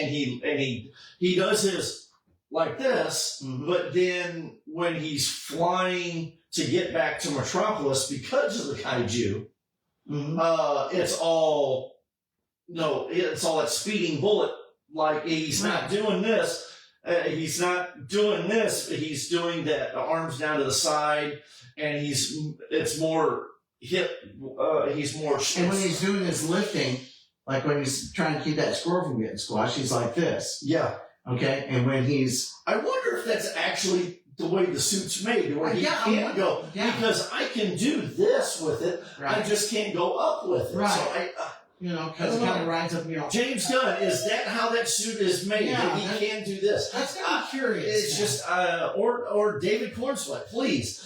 and he does his like this, Mhm. but then when he's flying to get back to Metropolis because of the kaiju, it's all that speeding bullet. Like he's not doing this. He's not doing this. He's doing that arms down to the side, and it's more hip. He's more. And when he's doing his lifting, like when he's trying to keep that squirrel from getting squashed, he's like this. Yeah. Okay. And when he's, I wonder if that's actually the way the suit's made, where he Yeah, can't go, yeah. because I can do this with it. I right, just can't go up with it. Right. So because it kind of rides up, James Gunn, is that how that suit is made? Yeah, that he can do this? That's kind of curious. It's just, or David Cornsweat, please.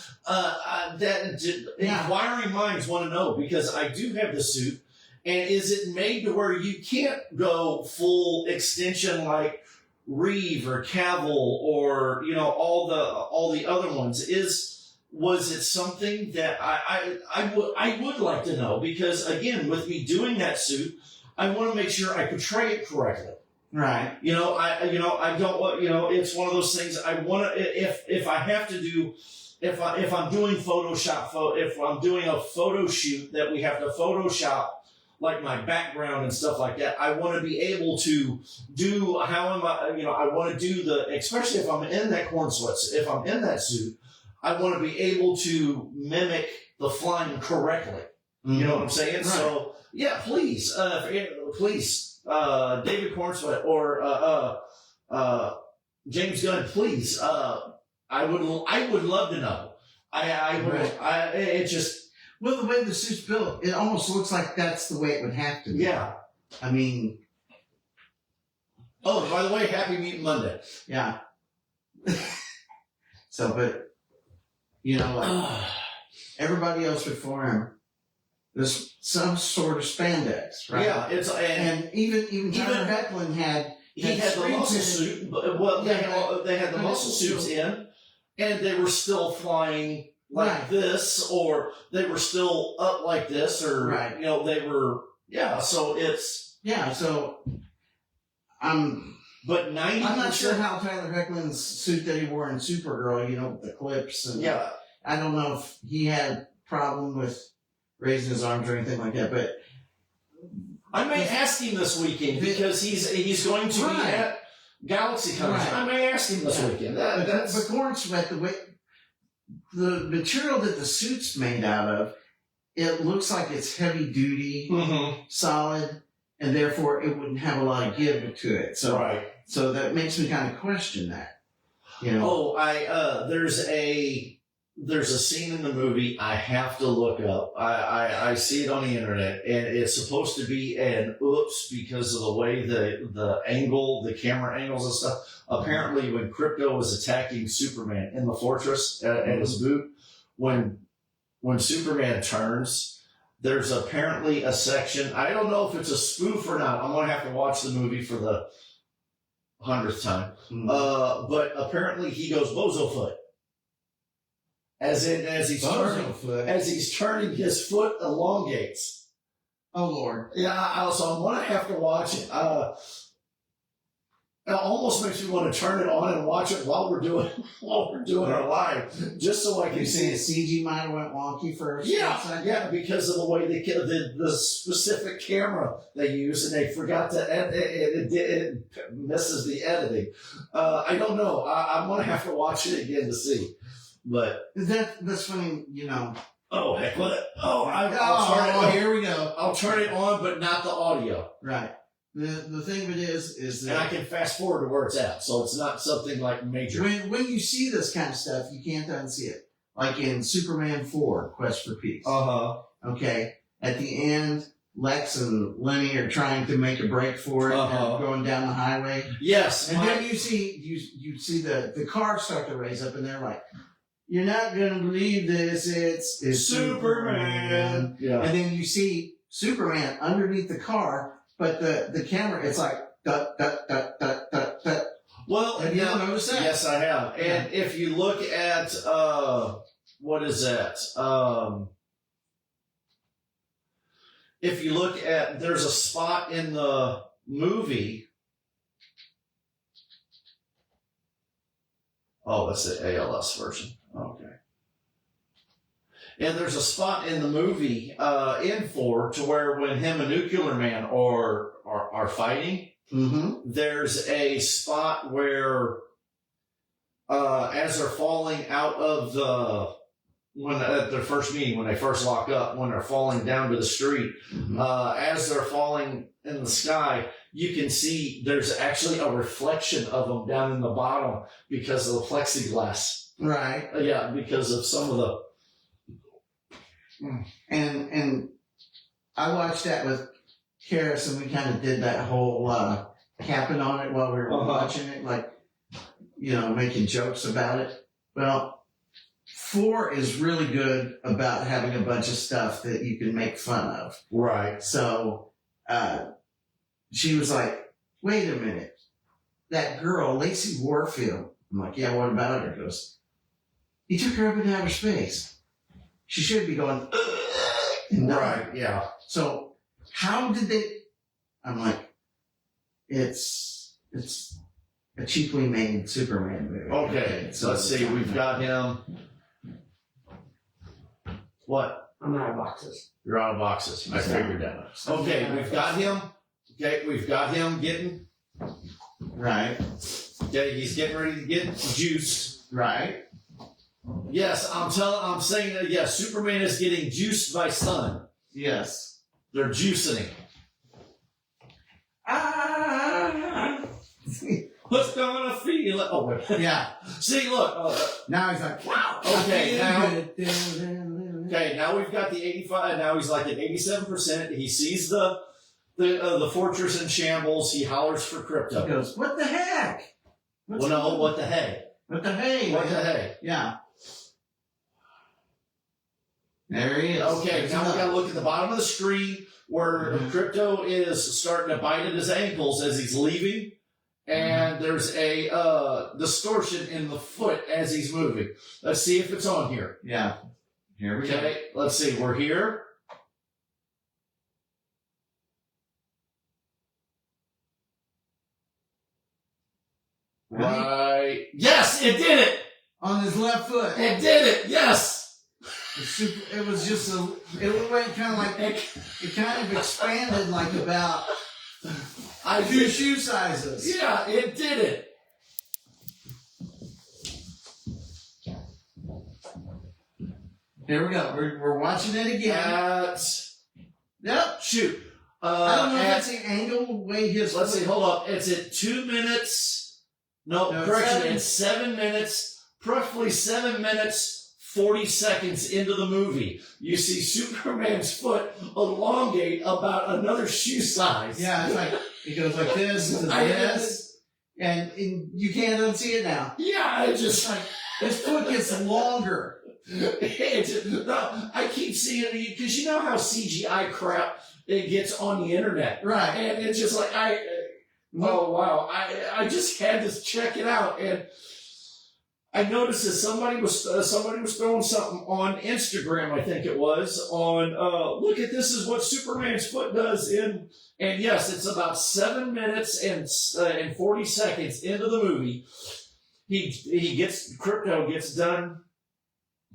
Inquiring minds want to know, because I do have the suit, and is it made to where you can't go full extension like Reeve or Cavill or all the other ones? Was it something that I would like to know, because again, with me doing that suit, I want to make sure I portray it correctly. Right. I don't want, it's one of those things I want to, if I have to do, if I'm doing Photoshop, if I'm doing a photo shoot that we have to Photoshop like my background and stuff like that, I want to be able to do, I want to do especially if I'm in that corn sweats, if I'm in that suit, I want to be able to mimic the flying correctly. You know what I'm saying? Right. So yeah, please, David Cornsweat or James Gunn, please. I would love to know. Well, the way the suit's built, it almost looks like that's the way it would have to be. Yeah. I mean. Oh, by the way, Happy Mutant Monday. Yeah. So, but everybody else before him, there's some sort of spandex, right? Yeah, and even Tyler Hoechlin had. He had the muscle suit, but they had the muscle suits in, and they were still flying like this, or they were still up like this, or they were So it's So but 90%. I'm not sure how Tyler Hoechlin's suit that he wore in Supergirl, with the clips and I don't know if he had a problem with raising his arms or anything like that, but I may ask him this weekend, because he's going to be at Galaxy Con. Right. I may ask him this weekend. But Cornsweat, the material that the suit's made out of, it looks like it's heavy duty, solid, and therefore it wouldn't have a lot of give to it. So, so that makes me kind of question that. There's a scene in the movie I have to look up. I see it on the internet, and it's supposed to be an oops because of the way the angle, the camera angles and stuff. Apparently, when Krypto was attacking Superman in the fortress at his boot, when Superman turns, there's apparently a section. I don't know if it's a spoof or not. I'm gonna have to watch the movie for the 100th time. But apparently, he goes bozo foot. As he's turning, his foot elongates. Oh Lord! Yeah, so I'm gonna have to watch it. It almost makes me want to turn it on and watch it while we're doing our live, just so I can see the CG might have went wonky first. Yeah, because of the way the specific camera they use, and they forgot to it misses the editing. I don't know. I'm gonna have to watch it again to see. But that's funny, Oh heck! I'll turn it on. Here we go. I'll turn it on, but not the audio. Right. The thing of it is that, and I can fast forward to where it's at, so it's not something like major. When you see this kind of stuff, you can't unsee it. Like in Superman 4, Quest for Peace. Okay. At the end, Lex and Lenny are trying to make a break for it, and going down the highway. Yes. And then you see the cars start to raise up, and they're like, "You're not gonna believe this! It's Superman." Yeah. And then you see Superman underneath the car, but the camera, it's like, dut, dut, dut, dut, dut, dut. Well, Have you ever noticed that? Yes, I have. And if you look at, what is that? If you look at, there's a spot in the movie. Oh, that's the ALS version. Okay. And there's a spot in the movie, in 4, to where when him and Nuclear Man are fighting, Mm-hmm. there's a spot where, as they're falling out of at their first meeting, when they first lock up, when they're falling down to the street, Mm-hmm. as they're falling in the sky, you can see there's actually a reflection of them down in the bottom because of the plexiglass. Right. Yeah, because of some of the. And I watched that with Karis, and we kind of did that whole capping on it while we were watching it, like, making jokes about it. Well, 4 is really good about having a bunch of stuff that you can make fun of. Right. So she was like, wait a minute, that girl, Lacey Warfield. I'm like, yeah, what about her? He goes, he took her up into outer space. She should be going, and dying. Right, yeah. So how did they? I'm like, it's a cheaply made Superman movie. Okay, so let's see. We've got him. What? I'm out of boxes. You're out of boxes. I figured that. Okay, we've got him. Okay, we've got him getting. Right. Okay, he's getting ready to get juiced. Right. Yes, I'm saying that. Yes, Superman is getting juiced by sun. Yes. They're juicing him. What's gonna feel it? Oh, wait. Yeah. See, look. Now he's like, wow. Okay, now. Okay, now we've got the 85. Now he's like at 87%. He sees the fortress in shambles. He hollers for He crypto. goes, what the heck? Well, no, what the hey? What the hey? What the hey? Yeah. There he is. Okay, There's now we another. got to look at the bottom of the screen where Crypto is starting to bite at his ankles as he's leaving, and there's a distortion in the foot as he's moving. Let's see if it's on here. Yeah. Here we go. Okay, let's see. We're here. Right. Yes, it did it. On his left foot. It did it. Yes. It was just it went kind of like, it kind of expanded like about two shoe sizes. Yeah, it did it. Here we go. We're watching it again. Yep. Shoot. I don't know if that's the angle way his. Let's see. Hold up. It's at 2 minutes. No, correction. It's 7 minutes. Roughly 7 minutes, 40 seconds into the movie. You see Superman's foot elongate about another shoe size. Yeah, it's like it goes like this to this, and you can't unsee it now. Yeah, it just like his foot gets longer. No, I keep seeing it because you know how CGI crap it gets on the internet, Right? And it's just like oh wow, I just had to check it out, and I noticed that somebody was throwing something on Instagram, I think it was, on look at this is what Superman's foot does in, and yes, it's about 7 minutes and 40 seconds into the movie. Crypto gets done.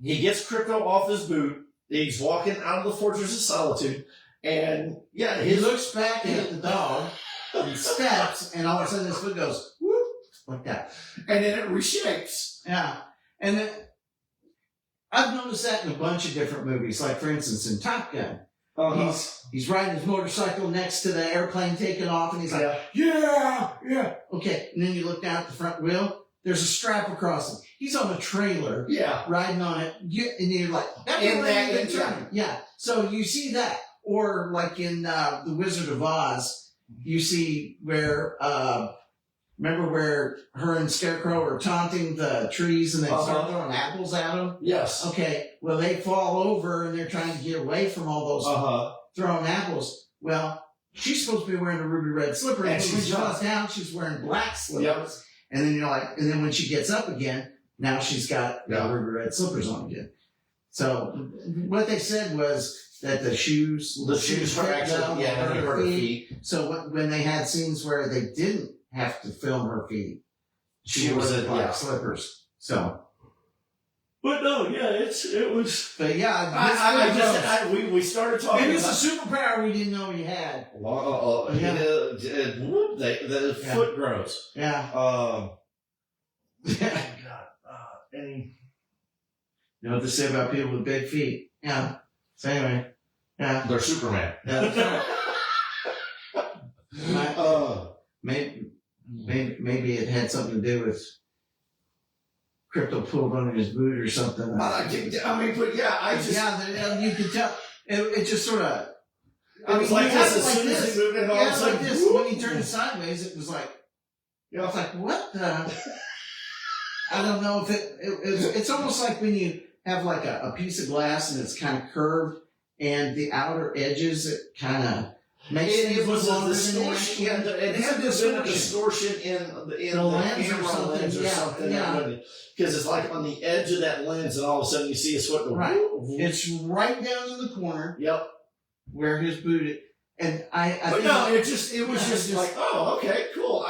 He gets Crypto off his boot. He's walking out of the Fortress of Solitude, and yeah, He looks back at the dog, he steps, and all of a sudden his foot goes whoop like that, and then it reshapes. Yeah, and then I've noticed that in a bunch of different movies. Like for instance, in Top Gun, he's riding his motorcycle next to the airplane taking off, and he's like, yeah. Okay, and then you look down at the front wheel. There's a strap across him. He's on a trailer, riding on it, and you're like, that's yeah. So you see that, or like in The Wizard of Oz, you see where. Remember where her and Scarecrow are taunting the trees and they start throwing apples at them? Yes. Okay, well, they fall over and they're trying to get away from all those throwing apples. Well, she's supposed to be wearing the ruby red slippers, And but when she's she not. falls down, she's wearing black slippers. Yep. And then you're like, and then when she gets up again, now she's got the Yeah. ruby red slippers on again. So what they said was that the shoes The shoes are fit actually, down yeah, on they hurt her feet. So when they had scenes where they didn't have to film her feet, She was wore in, black yeah. slippers. So, But no, yeah, it was. but yeah, We started talking maybe it's about. a superpower we didn't know we had. Yeah. The Yeah. foot grows. Yeah. God. Any. You know what they say about people with big feet? Yeah. So anyway, yeah. They're Superman. Yeah. Uh, Maybe it had something to do with crypto pulled under his boot or something. I mean, but yeah, I just. Yeah, you could tell. It just sort of. I was like this as soon as he moved in. All of a Yeah, sudden, like this. When he turned sideways, it was like. Yeah. I was like, what the? I don't know if it's almost like when you have like a piece of glass and it's kind of curved, and the outer edges it kind of makes It things was look a longer than distortion. they Yeah, actually- it It's had a to have been a distortion. distortion in the The lens or camera something, lens or yeah, something. yeah. Because it's like on the edge of that lens, and all of a sudden you see his foot go. Right. whoop, whoop. It's right down in the corner Yep. where his boot is. And I But think, no, it was Yeah, just it like, oh, okay, cool.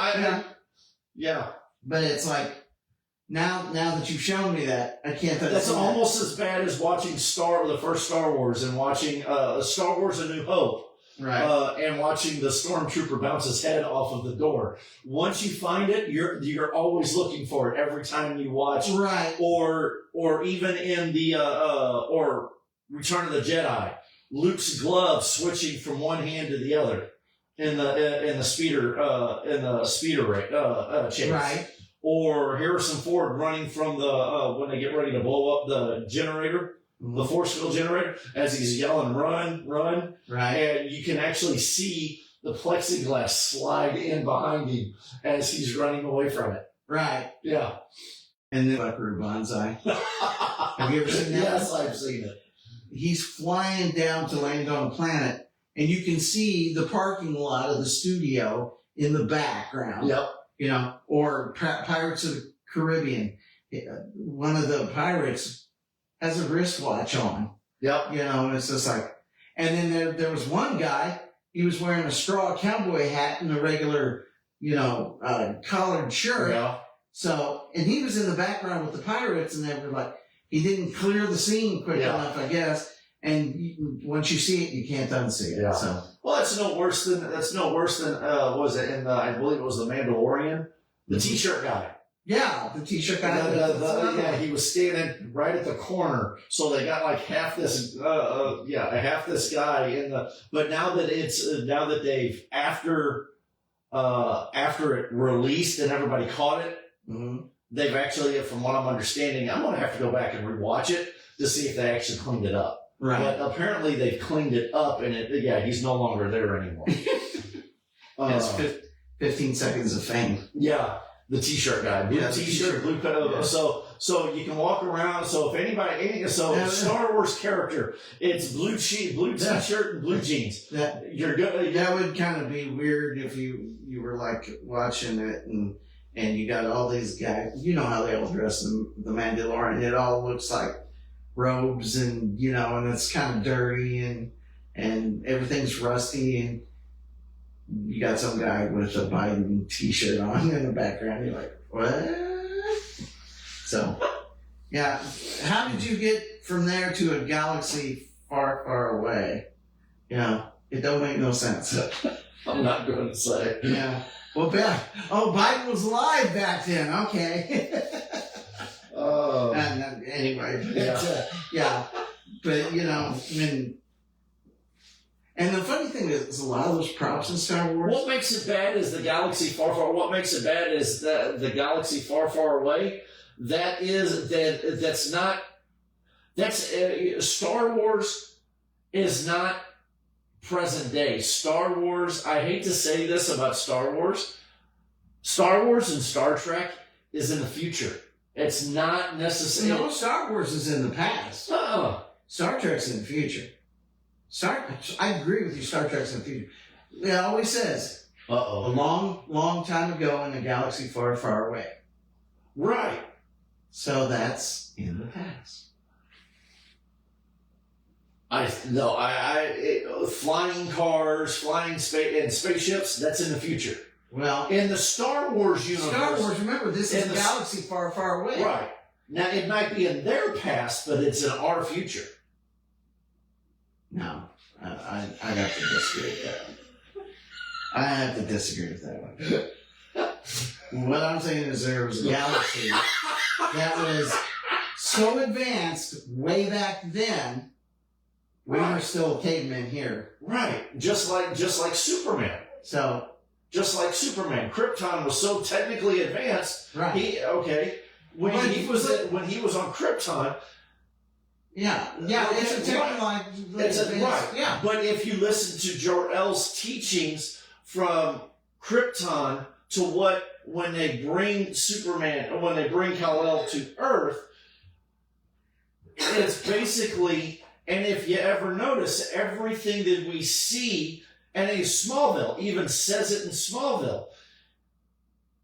Yeah. but it's like, now that you've shown me that, I can't That's understand almost as bad as watching the first Star Wars and watching Star Wars: A New Hope. that. Right. And watching the stormtrooper bounce his head off of the door. Once you find it, you're always looking for it every time you watch, Right. or even in the or Return of the Jedi, Luke's glove switching from one hand to the other in the speeder chase, Right. or Harrison Ford running from the when they get ready to blow up the generator. The force field generator, as he's yelling, run, run. Right. And you can actually see the plexiglass slide in behind him as he's running away from it. Right. Yeah. And then Buckaroo Banzai. Have you ever seen that? Yes, I've seen it. He's flying down to land on a planet, and you can see the parking lot of the studio in the background. Yep. You know, or Pirates of the Caribbean. One of the pirates has a wristwatch on. Yep. You know, and it's just like, and then there was one guy, he was wearing a straw cowboy hat and a regular, collared shirt. Yeah. So, and he was in the background with the pirates, and they were like, he didn't clear the scene quick Yeah. enough, I guess. And once you see it, you can't unsee it. Yeah. So, Well, that's no worse than was it in I believe it was the Mandalorian, the T-shirt guy. yeah, the t-shirt guy. Yeah, he was standing right at the corner, so they got like half this guy in the. But now that they've after it released and everybody caught it, Mhm. they've actually, from what I'm understanding, I'm gonna have to go back and rewatch it to see if they actually cleaned it up. Right. But apparently they've cleaned it up, and he's no longer there anymore. It's 15 seconds of fame. Yeah. The T-shirt guy, blue Yeah, the T-shirt, blue cut. Yeah. So you can walk around. So if Yeah. Star Wars character, it's blue Yeah. T-shirt and blue jeans. You're good. That would kind of be weird if you were like watching it and you got all these guys. You know how they all dress in the Mandalorian. It all looks like robes and and it's kind of dirty and everything's rusty and you got some guy with a Biden t-shirt on in the background. You're like, what? So, yeah. How did you get from there to a galaxy far, far away? It don't make no sense. I'm not going to say. Yeah. Well, Biden was alive back then. Okay. Anyway, but, yeah. But and the funny thing is, a lot of those props in Star Wars. What makes it bad is the galaxy far, far. What makes it bad is the galaxy far, far away. That's Star Wars is not present day. Star Wars. I hate to say this about Star Wars. Star Wars and Star Trek is in the future. It's not necessarily. No, Star Wars is in the past. Star Trek's in the future. I agree with you. Star Trek's in the future. It always says, a Uh-oh. long, long time ago in a galaxy far, far away. Right. So that's in the past. Flying cars, flying space, and spaceships, that's in the future. Well, In the Star Wars universe. Star Wars, remember, this is in a the- galaxy far, far away. Right. Now, it might be in their past, but it's in our future. No, I have to disagree with that one. I have to disagree with that one. What I'm saying is there was a galaxy that was so advanced way back then, we were still cavemen here. Right. Just like Superman. So, Just like Superman. Krypton was so technically advanced. right. When But- he was on Krypton, Yeah, it's a Okay, technology. right. Yeah. But if you listen to Jor-El's teachings from Krypton to when they bring Kal-El to Earth, it's basically, and if you ever notice, everything that we see, and in Smallville even says it in Smallville,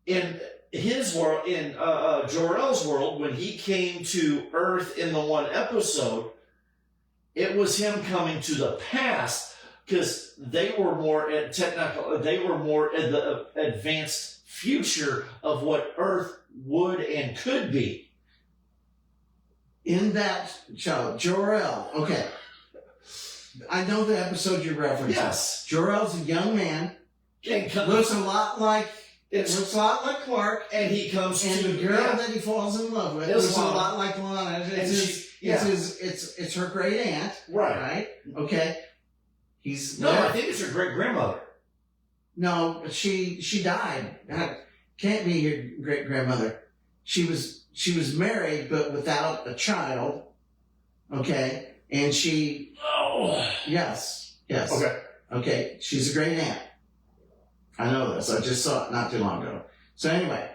in his world, in Jor-El's world, when he came to Earth in the one episode, it was him coming to the past because they were more at they were more in the advanced future of what Earth would and could be. In that show, Jor-El, okay. I know the episode you're referencing. Yes, Jor-El's a young man, and looks a lot like it's Clark, and he comes and to the girl that he falls in love with Is looks a Lana. lot like Lana. It's her great aunt, right. right? Okay. He's No, I think it's her great grandmother. No, she died. Can't be your great grandmother. She was married but without a child. Okay, and yes. Okay, she's a great aunt. I know this. I just saw it not too long ago. So anyway,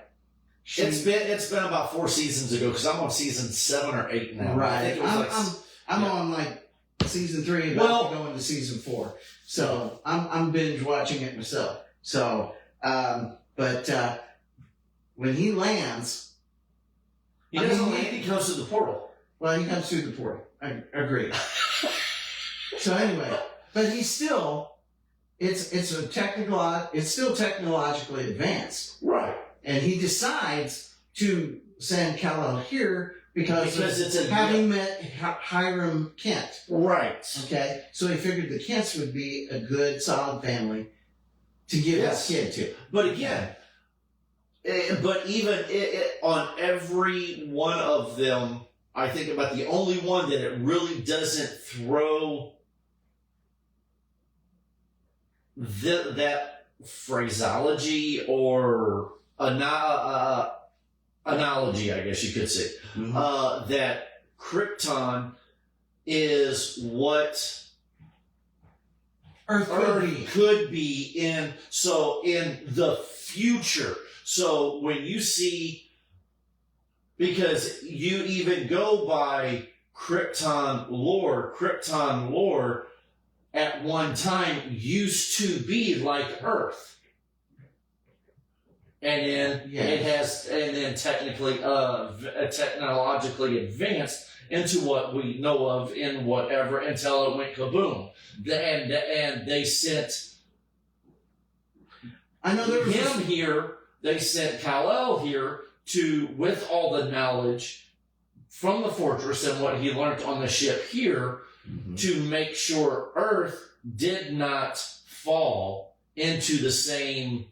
It's been about 4 seasons ago because I'm on season 7 or 8 now. I right. think it was I'm on like season 3, about to go into season 4. So I'm binge watching it myself. So, but when he lands, he doesn't land. He comes to the portal. well, he comes through the portal. I agree. So anyway, but he's still, it's still technologically advanced, Right. and he decides to send Kal-El here because it's a having met Hiram Kent. right. Okay, so he figured the Kents would be a good, solid family to give Yes. his kid to. But again, but even on every one of them, I think about the only one that it really doesn't throw that phraseology or analogy, I guess you could say, that Krypton is what Earth could be in the future. So when you see, because you even go by Krypton lore at one time used to be like Earth. And then and then technologically advanced into what we know of in whatever until it went kaboom. And they sent I know there was him here. They sent Kal-El here with all the knowledge from the fortress and what he learned on the ship here to make sure Earth did not fall into the same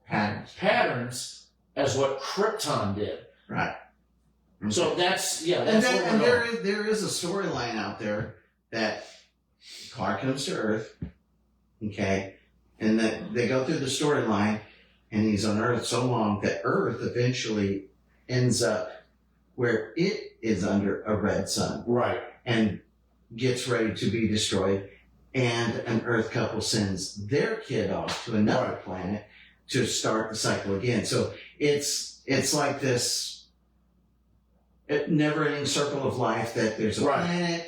patterns as what Krypton did. right. So that's And where we're going. there is a storyline out there that Clark comes to Earth, okay, and that they go through the storyline, and he's on Earth so long that Earth eventually ends up where it is under a red sun Right. and gets ready to be destroyed, and an Earth couple sends their kid off to another planet to start the cycle again. So it's like this never-ending circle of life that there's a planet,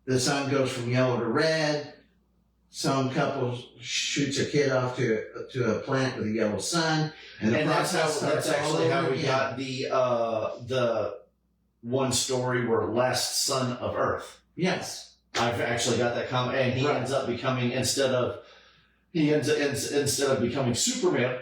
the sun goes from yellow to red, some couple shoots a kid off to a planet with a yellow sun, and the that's process starts actually all how over we again. got the one story where last son of Earth. Yes. I've actually got that comment, and he Right. ends up becoming instead of becoming Superman,